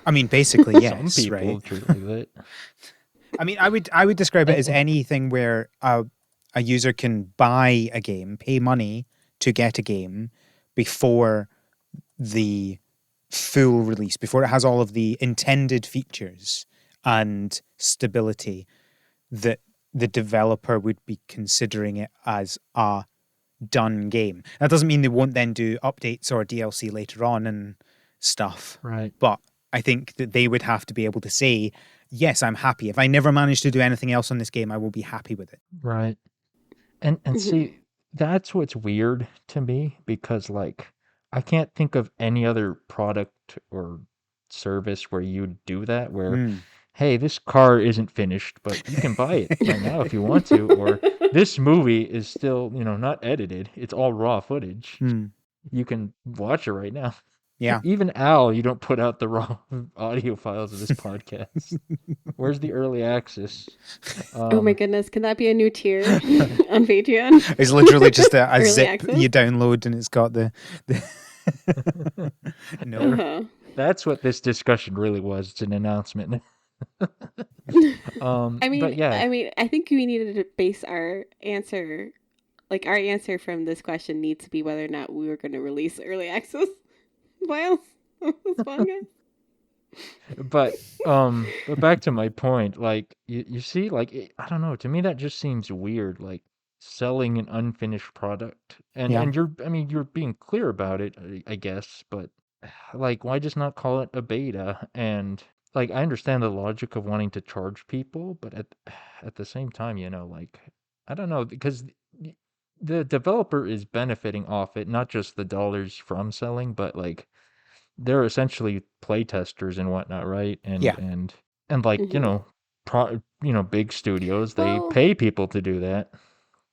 S1: I mean, basically, yes.
S3: Some people
S1: right?
S3: treat it like that.
S1: I mean, I would describe it as anything where a user can buy a game, pay money to get a game before the full release, before it has all of the intended features and stability that the developer would be considering it as a done game. That doesn't mean they won't then do updates or DLC later on and stuff.
S3: Right.
S1: But I think that they would have to be able to say, yes, I'm happy. If I never manage to do anything else on this game, I will be happy with it.
S3: Right. And see, that's what's weird to me, because like I can't think of any other product or service where you do that, where hey, this car isn't finished, but you can buy it right now if you want to, or this movie is still, not edited. It's all raw footage. You can watch it right now.
S1: Yeah.
S3: Even Al, you don't put out the raw audio files of this podcast. Where's the early access?
S2: Oh my goodness, can that be a new tier on Patreon?
S1: It's literally just a zip
S2: access?
S1: you download and it's got the no.
S3: That's what this discussion really was. It's an announcement.
S2: I mean,
S3: but yeah.
S2: I think we needed to base our answer, like our answer from this question needs to be whether or not we were going to release early access files on this podcast.
S3: But back to my point, like you see, like I don't know, to me that just seems weird, like selling an unfinished product, and you're being clear about it, I guess, but like why just not call it a beta? And like I understand the logic of wanting to charge people, but at the same time, like I don't know, because the developer is benefiting off it, not just the dollars from selling, but like they're essentially playtesters and whatnot, right? And like big studios, they pay people to do that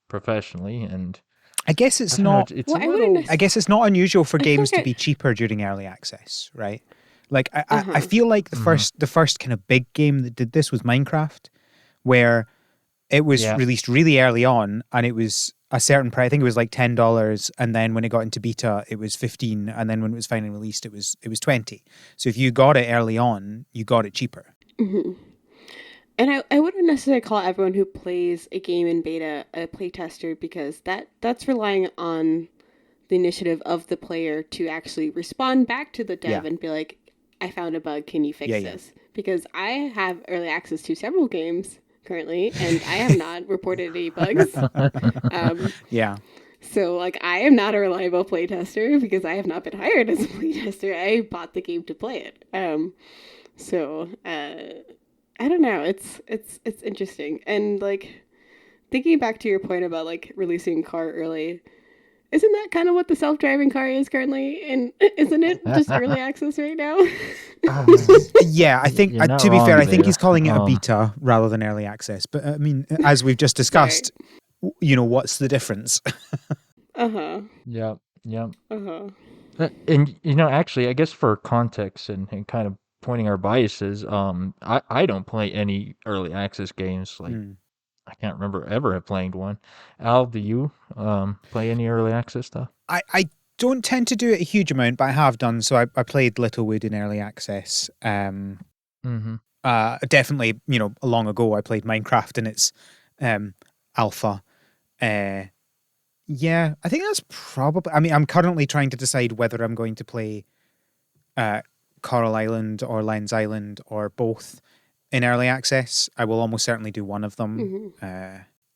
S3: professionally, and
S1: I guess it's not.
S3: It's a little.
S1: I guess it's not unusual for games to be cheaper during early access, right? Like I feel like the first kind of big game that did this was Minecraft, where it was released really early on, and it was a certain price. I think it was like $10, and then when it got into beta, it was 15, and then when it was finally released, it was 20. So if you got it early on, you got it cheaper.
S2: And I wouldn't necessarily call everyone who plays a game in beta a playtester, because that's relying on the initiative of the player to actually respond back to the dev and be like, I found a bug, can you fix this? Because I have early access to several games currently, and I have not reported any bugs. So, like, I am not a reliable playtester because I have not been hired as a playtester. I bought the game to play it. I don't know. It's interesting. And, like, thinking back to your point about, like, releasing car early, isn't that kind of what the self-driving car is currently? And isn't it just early access right now?
S1: Yeah, I think, to be fair, I think he's calling it a beta rather than early access. But, I mean, as we've just discussed, what's the difference?
S3: Yeah. And, actually, I guess for context and kind of pointing our biases, I don't play any early access games. Like, I can't remember ever playing one. Al, do you play any early access stuff?
S1: I don't tend to do it a huge amount, but I have done. So I played Littlewood in early access. Definitely, long ago I played Minecraft in its alpha. Yeah, I think that's probably. I mean, I'm currently trying to decide whether I'm going to play Coral Island or Lens Island or both in early access. I will almost certainly do one of them.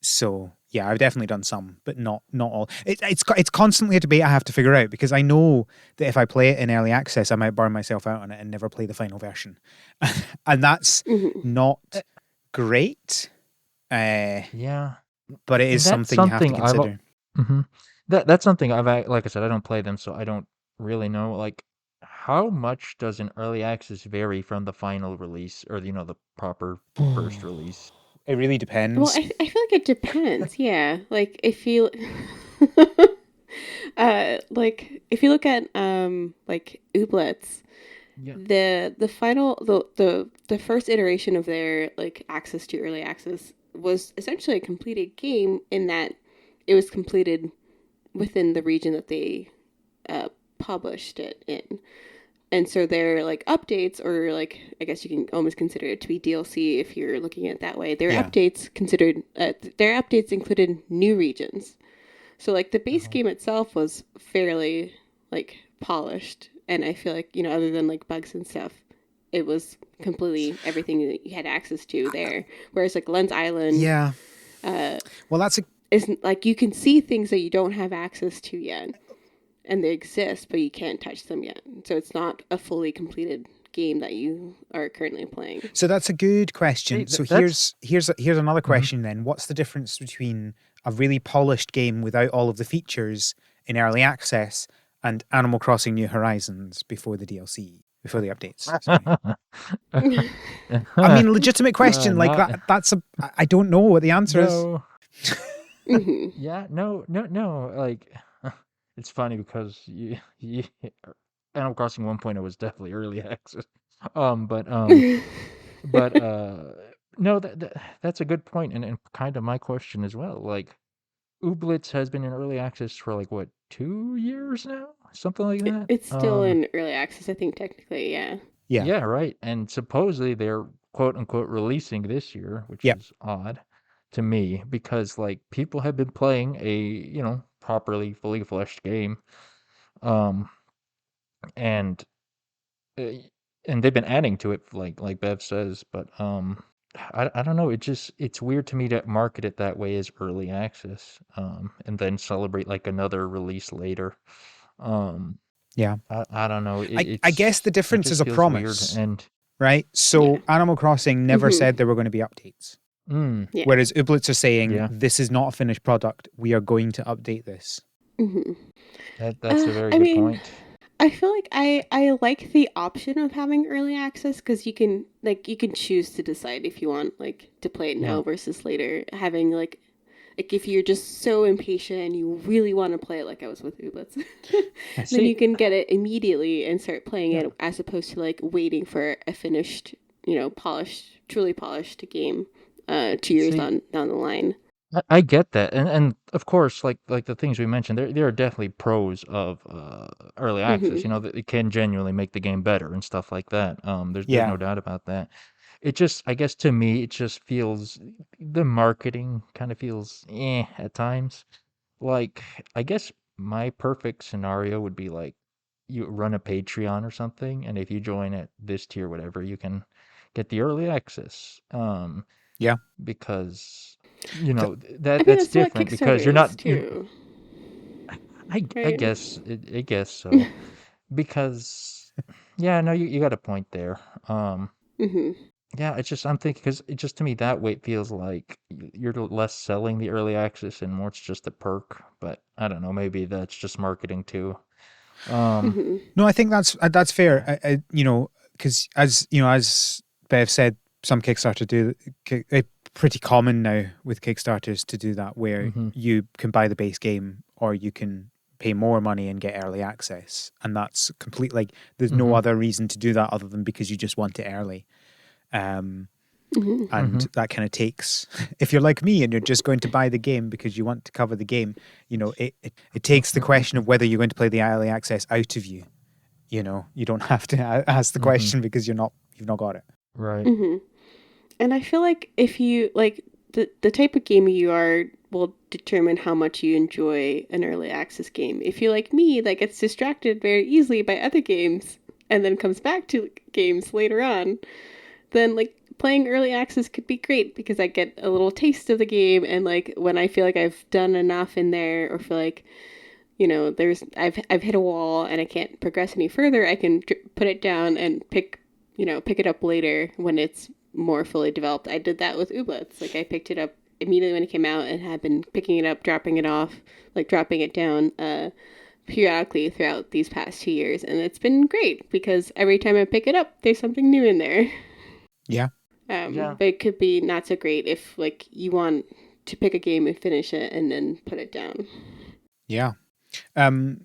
S1: So Yeah, I've definitely done some, but not all. It's constantly a debate I have to figure out, because I know that if I play it in early access, I might burn myself out on it and never play the final version, and that's
S2: Mm-hmm.
S1: not great.
S3: Yeah,
S1: But it is
S3: and that's
S1: something you have to
S3: something
S1: consider.
S3: Mhm. That's something like I said, I don't play them, so I don't really know. Like, how much does an early access vary from the final release, or the proper first release?
S1: It really
S2: Well,
S1: depends.
S2: I feel like it depends. Yeah, like if you, like if you look at like Ooblets,
S3: Yeah.
S2: the final the first iteration of their like access to early access was essentially a completed game in that it was completed within the region that they published it in. And so their like updates, or like I guess you can almost consider it to be DLC if you're looking at it that way. Their
S1: Yeah.
S2: updates included new regions. So like the base
S3: Uh-huh.
S2: game itself was fairly like polished, and I feel like other than like bugs and stuff, it was completely everything that you had access to there. Whereas like Lens Island,
S1: Yeah.
S2: uh,
S1: Well, that's a
S2: isn't like you can see things that you don't have access to yet, and they exist, but you can't touch them yet. So it's not a fully completed game that you are currently playing.
S1: so that's a good question.
S3: Hey,
S1: So
S3: that's
S1: here's another
S3: Mhm.
S1: question then. What's the difference between a really polished game without all of the features in early access and Animal Crossing New Horizons before the DLC, before the updates? Sorry. I mean, legitimate question like
S3: Not
S1: that. I don't know what the answer is.
S3: no.
S2: Hmm.
S3: Yeah, no. Like, it's funny because Animal Crossing 1.0 was definitely early access. Um, but um, but no, that's a good point, and kind of my question as well. Like, Ooblets has been in early access for like what, 2 years now, something like that.
S2: It's still in early access, I think, technically, yeah.
S1: Yeah.
S3: Yeah, right. And supposedly they're quote unquote releasing this year, which
S1: Yeah.
S3: is odd to me because like people have been playing a, properly fully fleshed game. Um and uh, and they've been adding to it like Bev says, but I don't know, it's weird to me to market it that way as early access and then celebrate like another release later. Um
S1: Yeah.
S3: I don't know.
S1: I guess the
S3: It
S1: difference is
S3: just
S1: a
S3: feels weird
S1: promise,
S3: and
S1: right?
S2: Yeah.
S1: So Animal Crossing never
S2: Hmm.
S1: said there were going to be updates.
S3: mm,
S2: Yeah.
S1: Whereas Ooblets are saying,
S3: yeah.
S1: this is not a finished product. We are going to update this.
S2: Hmm.
S3: That's a very
S2: I
S3: good
S2: mean,
S3: point.
S2: I feel like I like the option of having early access because you can choose to decide if you want like to play it
S3: Yeah.
S2: now versus later. Having like if you're just so impatient and you really want to play it, like I was with Ooblets,
S3: I
S2: then you
S3: see.
S2: can get it immediately and start playing
S3: Yeah.
S2: it as opposed to like waiting for a finished, truly polished game 2 years
S3: See,
S2: down the line.
S3: I get that, and of course, like the things we mentioned, there are definitely pros of early access.
S2: Hmm.
S3: You know, that it can genuinely make the game better and stuff like that. There's
S1: Yeah.
S3: no doubt about that. It just, I guess, to me, it just feels the marketing kind of feels at times. Like, I guess my perfect scenario would be like you run a Patreon or something, and if you join at this tier, whatever, you can get the early access.
S1: Yeah.
S3: Because
S1: Th-
S2: I mean,
S3: that's
S2: that's what
S3: different because
S2: Kickstarter
S3: you're
S2: is
S3: not
S2: too,
S3: I
S2: right?
S3: guess I guess so because yeah, no, you got a point there.
S2: Hmm.
S3: Yeah, it's just I'm thinking because it just to me that way it feels like you're less selling the early access and more it's just a perk. But I don't know, maybe that's just marketing too. Um,
S2: Hmm.
S1: No, I think that's fair. Because as Bev said, some Kickstarter do. It's pretty common now with Kickstarters to do that, where
S3: hmm
S1: you can buy the base game or you can pay more money and get early access, and that's complete. Like, there's no
S3: hmm
S1: other reason to do that other than because you just want it early. Um,
S2: Hmm.
S1: and
S3: hmm
S1: that kind of takes, if you're like me and you're just going to buy the game because you want to cover the game, it takes the question of whether you're going to play the early access out of you. You don't have to ask the
S3: hmm
S1: question because you've not got it.
S3: Right.
S2: Hmm. And I feel like if you like the type of game you are will determine how much you enjoy an early access game. If you're like me, that gets distracted very easily by other games and then comes back to games later on, then like playing early access could be great because I get a little taste of the game, and like when I feel like I've done enough in there, or feel like, you know, I've hit a wall and I can't progress any further, I can put it down and pick it up later when it's more fully developed. I did that with Ooblets. Like I picked it up immediately when it came out and have been picking it up, dropping it off, like dropping it down periodically throughout these past 2 years, and it's been great because every time I pick it up, there's something new in there.
S1: Yeah.
S3: Yeah.
S2: But it could be not so great if like you want to pick a game and finish it and then put it down.
S1: Yeah.
S3: Where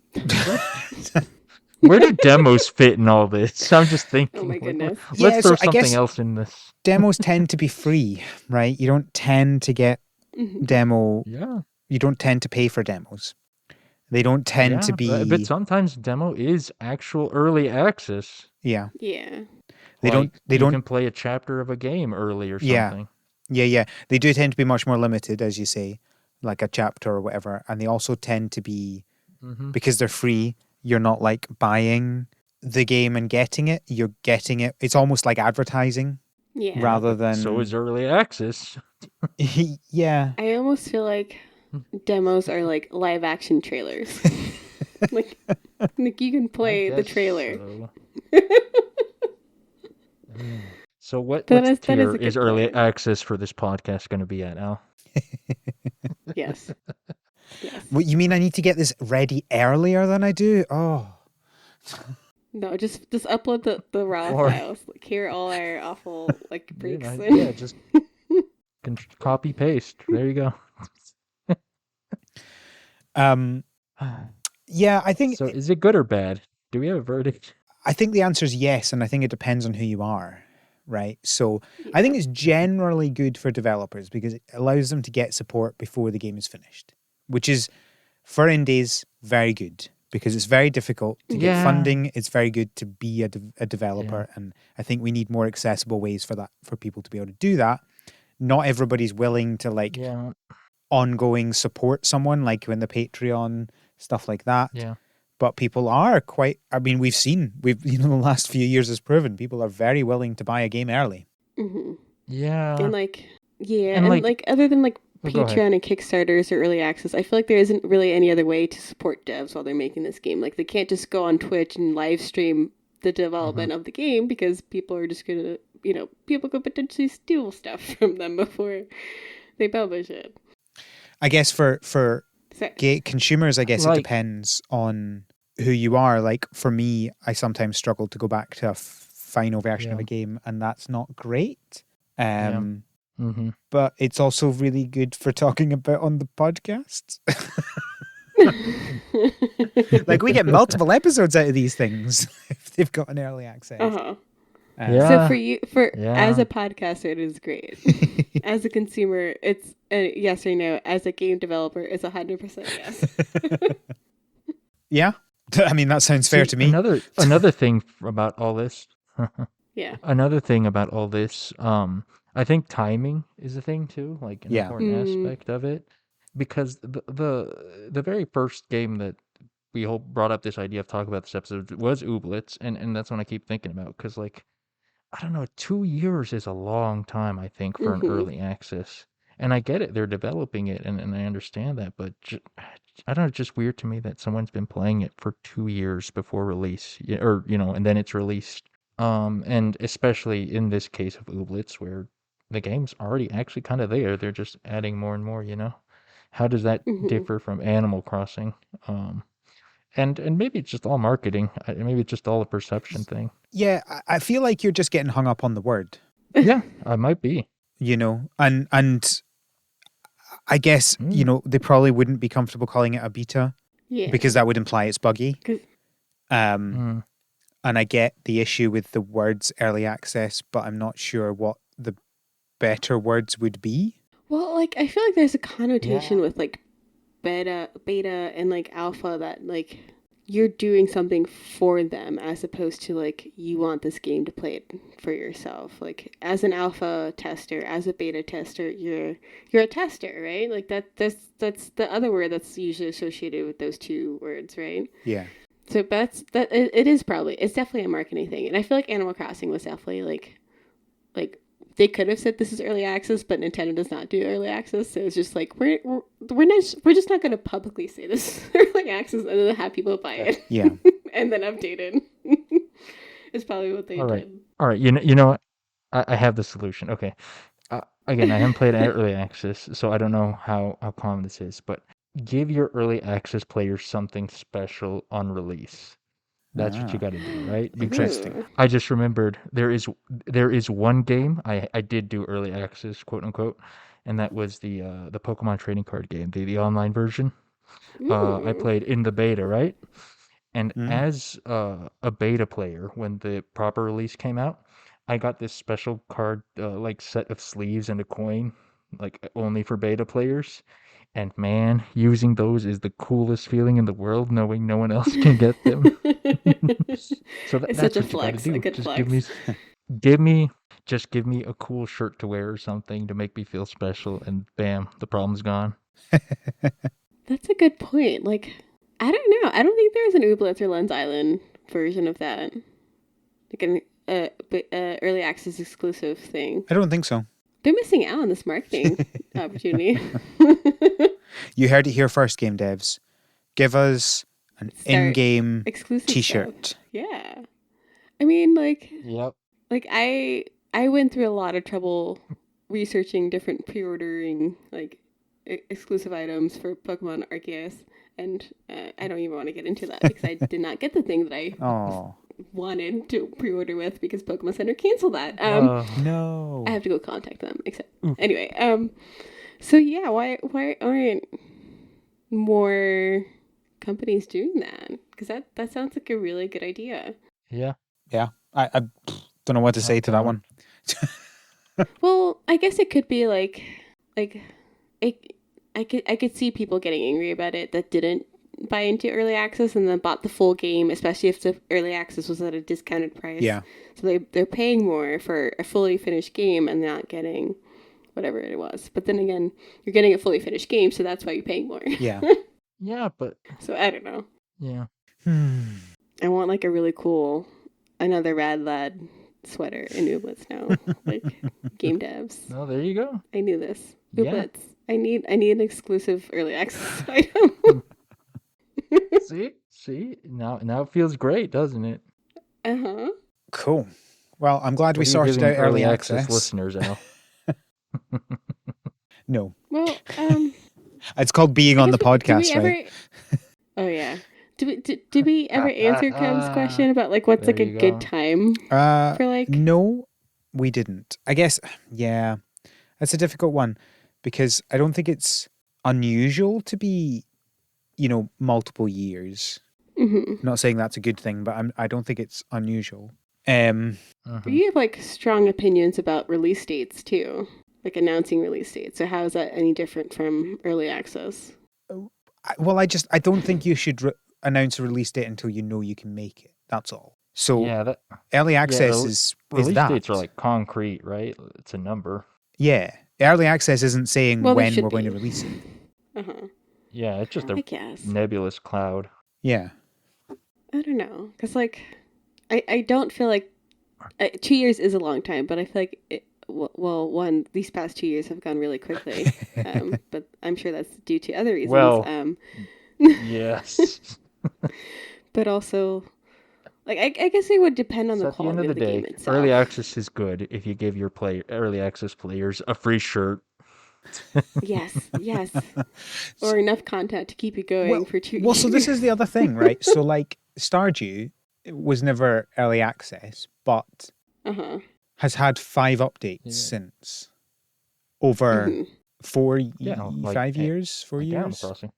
S3: do demos fit in all this? I'm just thinking.
S2: Oh my goodness.
S3: Let's throw
S1: I
S3: something
S1: guess
S3: else in this.
S1: demos tend to be free, right? You don't tend to get demo.
S3: Yeah.
S1: You don't tend to pay for demos. They don't tend to be.
S3: But sometimes demo is actual early access.
S1: Yeah.
S2: Yeah.
S1: They don't.
S3: You can play a chapter of a game early or something.
S1: Yeah. They do tend to be much more limited, as you say, like a chapter or whatever. And they also tend to be, because they're free, you're not like buying the game and getting it. You're getting it. It's almost like advertising.
S2: Yeah.
S1: Rather than.
S3: So is early access.
S1: Yeah.
S2: I almost feel like demos are like live action trailers. like you can play the trailer.
S3: So what
S2: That is
S3: tier
S2: a good
S3: is early
S2: point.
S3: access for this podcast going to be at, Al?
S2: Yes.
S1: What, you mean I need to get this ready earlier than I do? Oh.
S2: No, just upload the raw files. Like here are all our awful like breaks.
S3: Yeah, just copy paste. There you go.
S1: Yeah, I think.
S3: So is it good or bad? Do we have a verdict?
S1: I think the answer is yes, and I think it depends on who you are, right? So I think it's generally good for developers because it allows them to get support before the game is finished, which is, for indies, very good because it's very difficult to get funding. It's very good to be a developer, and I think we need more accessible ways for people to be able to do that. Not everybody's willing to ongoing support someone, like when the Patreon, stuff like that.
S3: Yeah.
S1: But people are quite, I mean, the last few years has proven people are very willing to buy a game early.
S2: Mm-hmm.
S3: Yeah.
S2: And other than like Patreon and Kickstarters or early access, I feel like there isn't really any other way to support devs while they're making this game. Like they can't just go on Twitch and live stream the development of the game because people are just going to, people could potentially steal stuff from them before they publish it.
S1: I guess for consumers, I guess it depends on who you are. Like for me, I sometimes struggle to go back to a final version of a game, and that's not great. But it's also really good for talking about on the podcast. Like we get multiple episodes out of these things if they've got an early access.
S2: So for you, as a podcaster, it is great. As a consumer, it's a yes or no. As a game developer, it's 100% yes.
S1: Yeah, I mean that sounds fair to me.
S3: Another thing about all this.
S2: Yeah.
S3: Another thing about all this, I think timing is a thing too, like an important aspect of it, because the very first game that we brought up this idea of talking about this episode was Ooblets, and that's what I keep thinking about because I don't know, 2 years is a long time, I think, for an early access. And I get it, they're developing it, and I understand that, but I don't know, it's just weird to me that someone's been playing it for 2 years before release, or, and then it's released. And especially in this case of Ooblets, where the game's already actually kind of there, they're just adding more and more, How does that differ from Animal Crossing? And maybe it's just all marketing. Maybe it's just all a perception thing.
S1: Yeah, I feel like you're just getting hung up on the word.
S3: Yeah, I might be.
S1: And I guess, they probably wouldn't be comfortable calling it a beta because that would imply it's buggy. And I get the issue with the words early access, but I'm not sure what the better words would be.
S2: Well, I feel like there's a connotation with beta and alpha that you're doing something for them as opposed to you want this game to play it for yourself. As an alpha tester, as a beta tester, you're a tester, right? That's the other word that's usually associated with those two words, right?
S1: Yeah.
S2: So it's definitely a marketing thing. And I feel like Animal Crossing was definitely they could have said this is early access, but Nintendo does not do early access. So it's just like we're just not going to publicly say this is early access and then have people buy it.
S1: Yeah.
S2: And then update it. It's probably what they did.
S3: All right. You know what? I have the solution. Okay. Again, I haven't played early access, so I don't know how common this is, but give your early access players something special on release. That's what you got to do, right? Because
S1: Interesting.
S3: I just remembered there is one game I did do early access, quote unquote, and that was the Pokemon trading card game, the online version. I played in the beta, right? And as a beta player, when the proper release came out, I got this special card, like set of sleeves and a coin, like only for beta players. And man, using those is the coolest feeling in the world, knowing no one else can get them. So
S2: It's
S3: that's
S2: such a
S3: what you gotta
S2: flex,
S3: do.
S2: a good
S3: Just
S2: flex.
S3: give me a cool shirt to wear or something to make me feel special, and bam, the problem's gone.
S2: That's a good point. Like, I don't know. I don't think there's an Ooblets or Lens Island version of that. Like an early access exclusive thing.
S1: I don't think so.
S2: They're missing out on this marketing opportunity.
S1: You heard it here first, game devs. Give us an in-game
S2: exclusive
S1: T-shirt.
S2: Stuff. Yeah. I mean, like,
S3: Yep.
S2: like I went through a lot of trouble researching different pre-ordering like exclusive items for Pokemon Arceus, and I don't even want to get into that because I did not get the thing that I wanted to pre-order with because Pokemon Center canceled that.
S1: No.
S2: I have to go contact them. Anyway, so yeah, why aren't more companies doing that? Because that sounds like a really good idea.
S3: Yeah.
S1: Yeah. I don't know what to say to that one.
S2: Well, I guess it could be like I could see people getting angry about it that didn't buy into early access and then bought the full game, especially if the early access was at a discounted price.
S1: Yeah.
S2: So they're paying more for a fully finished game and not getting whatever it was. But then again, you're getting a fully finished game, so that's why you're paying more.
S1: Yeah.
S3: Yeah, but
S2: So I don't know.
S3: yeah.
S2: I want like a really cool another Rad Lad sweater in Ooblets now. Like game devs.
S3: Oh, there you go.
S2: I knew this.
S3: Yeah.
S2: Ooblets. I need an exclusive early access item.
S3: See, now it feels great, doesn't it?
S2: Uh-huh.
S1: Cool. Well, I'm glad we
S3: What are you
S1: sorted
S3: giving
S1: out early access.
S3: listeners, Al.
S1: No.
S2: Well,
S1: It's called being on the podcast, right?
S2: Oh yeah. Did we ever answer Kev's question about like what's like a good time for like?
S1: No, we didn't. I guess, yeah, that's a difficult one because I don't think it's unusual to be, multiple years.
S2: Mm-hmm.
S1: Not saying that's a good thing, but I don't think it's unusual.
S2: You have like strong opinions about release dates too, like announcing release dates. So how is that any different from early access?
S1: Well, I don't think you should announce a release date until you know you can make it. That's all. So
S3: yeah,
S1: early access is
S3: release
S1: that.
S3: dates are like concrete, right? It's a number.
S1: Yeah, early access isn't saying when we're
S2: be.
S1: going to release it.
S2: Uh-huh.
S3: Yeah, it's just a
S2: guess.
S3: nebulous cloud.
S1: Yeah.
S2: I don't know, because like, I don't feel like 2 years is a long time, but I feel like these past 2 years have gone really quickly. But I'm sure that's due to other reasons.
S3: Well, yes.
S2: But also, like I guess it would depend on the quality of the game itself.
S3: Early access is good if you give your early access players a free shirt.
S2: Yes. Or enough content to keep you going for 2 years.
S1: Well, so this is the other thing, right? So like Stardew was never early access, but has had 5 updates since over 4 5 years, 4 years.
S3: Animal Crossing.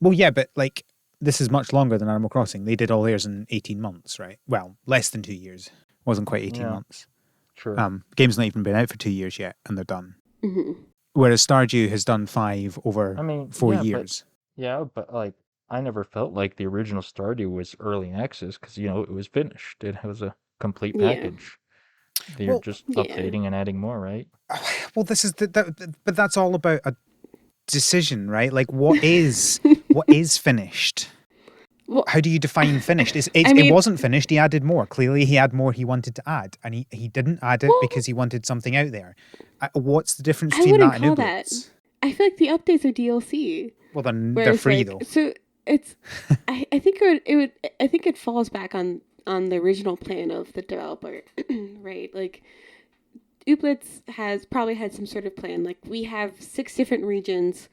S1: Well, yeah, but like this is much longer than Animal Crossing. They did all theirs in 18 months, right? Well, less than 2 years. Wasn't quite 18 months.
S3: True.
S1: Game's not even been out for 2 years yet, and they're done.
S2: Mm-hmm.
S1: Whereas Stardew has done 5 over 4 years.
S3: But like I never felt like the original Stardew was early access because it was finished. It was a complete package. They're just updating and adding more, right?
S1: Well, this is but that's all about a decision, right? Like what is finished?
S2: Well,
S1: how do you define finished?
S2: I mean,
S1: it wasn't finished. He added more. Clearly, he had more he wanted to add, and he didn't add it
S2: well,
S1: because he wanted something out there. What's the difference
S2: I
S1: between
S2: wouldn't
S1: that and
S2: call that.
S1: Ooblets?
S2: I feel like the updates are DLC.
S1: Well, then they're
S2: Whereas,
S1: free
S2: like,
S1: though.
S2: so it's, I think I think it falls back on the original plan of the developer, right? Like, Ooblets has probably had some sort of plan. Like, we have 6 different regions,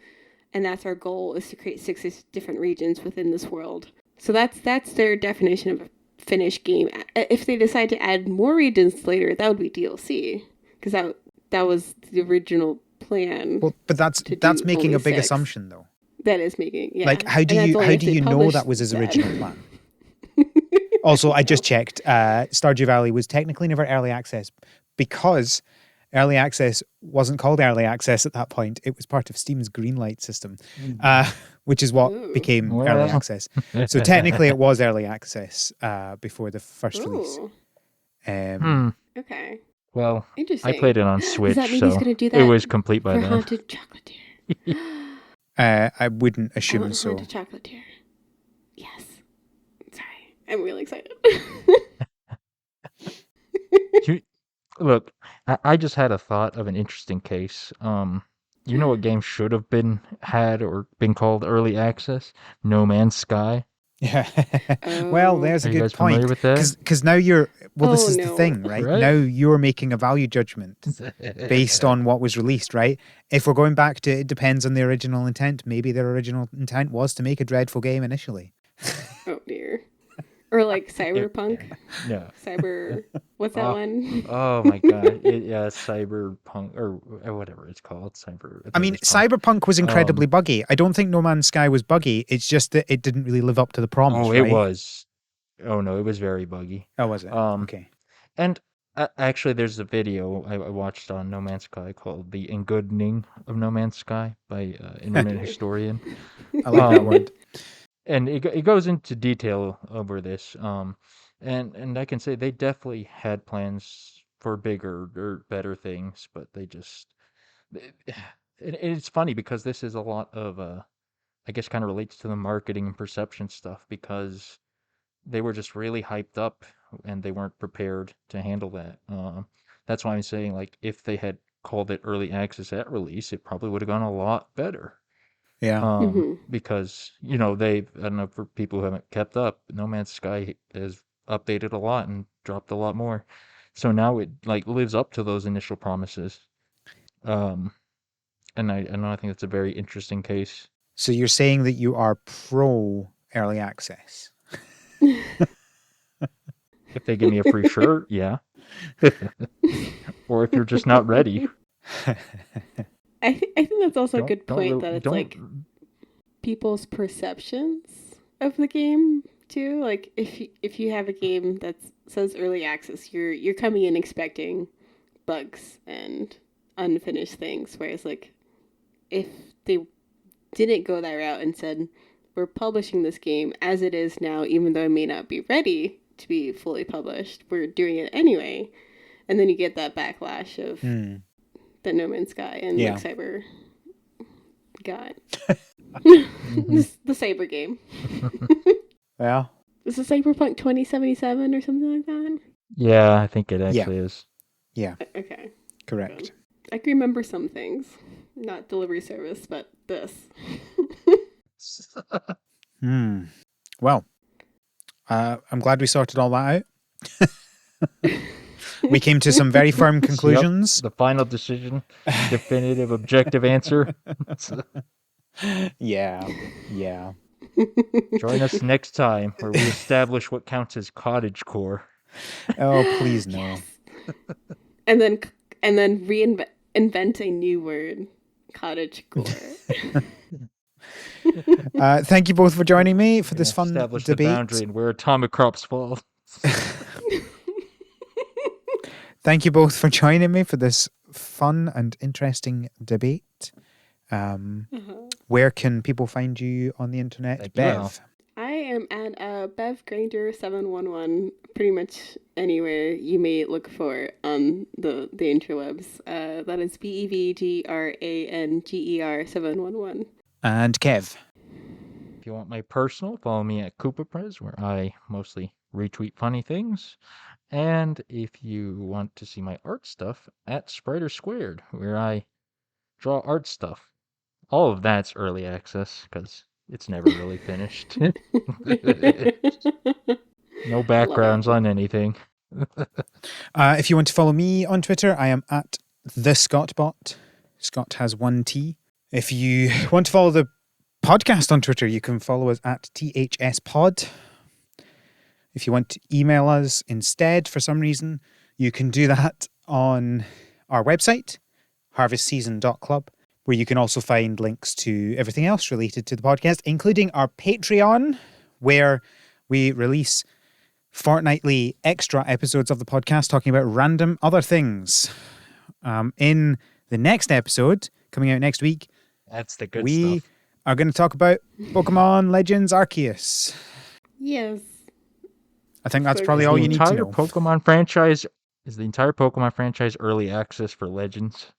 S2: and that's our goal, is to create 6 different regions within this world. So that's their definition of a finished game. If they decide to add more regions later, that would be DLC, because that was the original plan.
S1: Well, but that's making a big assumption though.
S2: That is making, yeah.
S1: Like, how do you know that was his original plan? Also, I just checked. Stardew Valley was technically never early access because early access wasn't called early access at that point. It was part of Steam's Greenlight system, which is what became early access. So technically, it was early access before the first release.
S2: Okay.
S3: Well,
S2: interesting.
S3: I played it on Switch,
S2: Does that mean
S3: so
S2: he's gonna do that
S3: it was complete by
S2: for
S3: then.
S2: Haunted Chocolatier?
S1: I wouldn't
S2: I
S1: assume
S2: want
S1: so.
S2: Haunted Chocolatier. Yes. Sorry, I'm really excited.
S3: Look, I just had a thought of an interesting case. You know what game should have had or been called early access? No Man's Sky.
S1: Yeah. Well, there's
S3: Are
S1: a
S3: you
S1: good
S3: guys familiar
S1: point.
S3: with that?
S1: Because now you're this is the
S2: no.
S1: thing, right?
S3: Right?
S1: Now you're making a value judgment based on what was released, right? If we're going back to it depends on the original intent. Maybe their original intent was to make a dreadful game initially.
S2: Oh dear. Or like Cyberpunk.
S3: No.
S2: What's that one?
S3: Oh my god. Cyberpunk or whatever it's called.
S1: I mean, Cyberpunk was incredibly buggy. I don't think No Man's Sky was buggy. It's just that it didn't really live up to the promise,
S3: it
S1: right?
S3: was. Oh no, it was very buggy.
S1: Oh, was it? Okay.
S3: And actually, there's a video I watched on No Man's Sky called "The Engoodening of No Man's Sky" by Internet Historian.
S1: I like that word.
S3: And it goes into detail over this. And I can say they definitely had plans for bigger or better things, but they just. It's funny because this is a lot of I guess kind of relates to the marketing and perception stuff because they were just really hyped up and they weren't prepared to handle that. That's why I'm saying, like, if they had called it early access at release, it probably would have gone a lot better.
S1: Yeah.
S3: Because, I don't know, for people who haven't kept up, No Man's Sky has updated a lot and dropped a lot more. So now it, like, lives up to those initial promises. And I think that's a very interesting case.
S1: So you're saying that you are pro early access?
S3: If they give me a free shirt, yeah. Or if you're just not ready.
S2: I think that's also a good point that it's like people's perceptions of the game too. Like if you have a game that says early access, you're coming in expecting bugs and unfinished things, whereas like if they didn't go that route and said we're publishing this game as it is now, even though it may not be ready to be fully published, we're doing it anyway, and then you get that backlash of the No Man's Sky and like Cyber got the Cyber game.
S1: Well,
S2: is it Cyberpunk 2077 or something like that?
S3: Yeah, I think it actually is.
S1: Yeah.
S2: Okay.
S1: Correct.
S2: I can remember some things, not delivery service, but this.
S1: Well, I'm glad we sorted all that out. We came to some very firm conclusions.
S3: Yep, the final decision, definitive, objective answer.
S1: Yeah.
S3: Join us next time where we establish what counts as cottagecore.
S1: Oh, please no.
S2: Yes. And then invent a new word, cottagecore.
S1: Thank you both for joining me for this fun
S3: establish
S1: debate.
S3: The boundary and where atomic crops fall.
S1: Thank you both for joining me for this fun and interesting debate. Where can people find you on the internet, Bev?
S2: I am at Bev Granger 711. Pretty much anywhere you may look for on the interwebs. That is BEVGRANGER 711.
S1: And Kev.
S3: If you want my personal, follow me at KoopaPrez, where I mostly retweet funny things. And if you want to see my art stuff, at Spriter Squared, where I draw art stuff. All of that's early access because it's never really finished. No backgrounds on anything.
S1: If you want to follow me on Twitter, I am at the ScottBot. Scott has 1 T. If you want to follow the podcast on Twitter, you can follow us at THSPod. If you want to email us instead for some reason, you can do that on our website, harvestseason.club, where you can also find links to everything else related to the podcast, including our Patreon, where we release fortnightly extra episodes of the podcast talking about random other things. In the next episode, coming out next week,
S3: That's the good
S1: we
S3: stuff.
S1: are going to talk about Pokemon Legends Arceus.
S2: Yes.
S1: I think that's
S2: So
S1: probably
S3: Is
S1: all
S3: the
S1: you need to
S3: entire
S1: know.
S3: Pokemon franchise is the entire Pokemon franchise early access for Legends?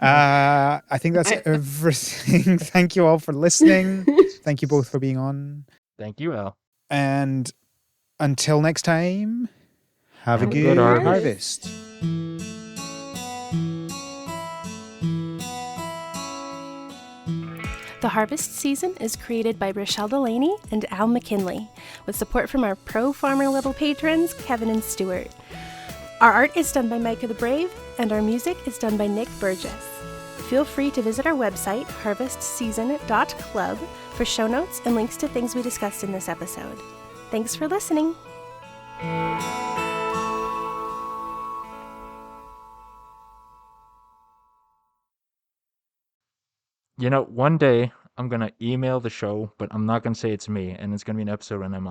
S1: I think that's everything. Thank you all for listening. Thank you both for being on.
S3: Thank you, Al.
S1: And until next time, have a
S3: Have a
S1: good
S3: good
S1: harvest.
S4: The Harvest Season is created by Rochelle Delaney and Al McKinley, with support from our pro farmer level patrons, Kevin and Stuart. Our art is done by Micah the Brave, and our music is done by Nick Burgess. Feel free to visit our website, harvestseason.club, for show notes and links to things we discussed in this episode. Thanks for listening.
S3: You know, one day I'm going to email the show, but I'm not going to say it's me, and it's going to be an episode when I'm on.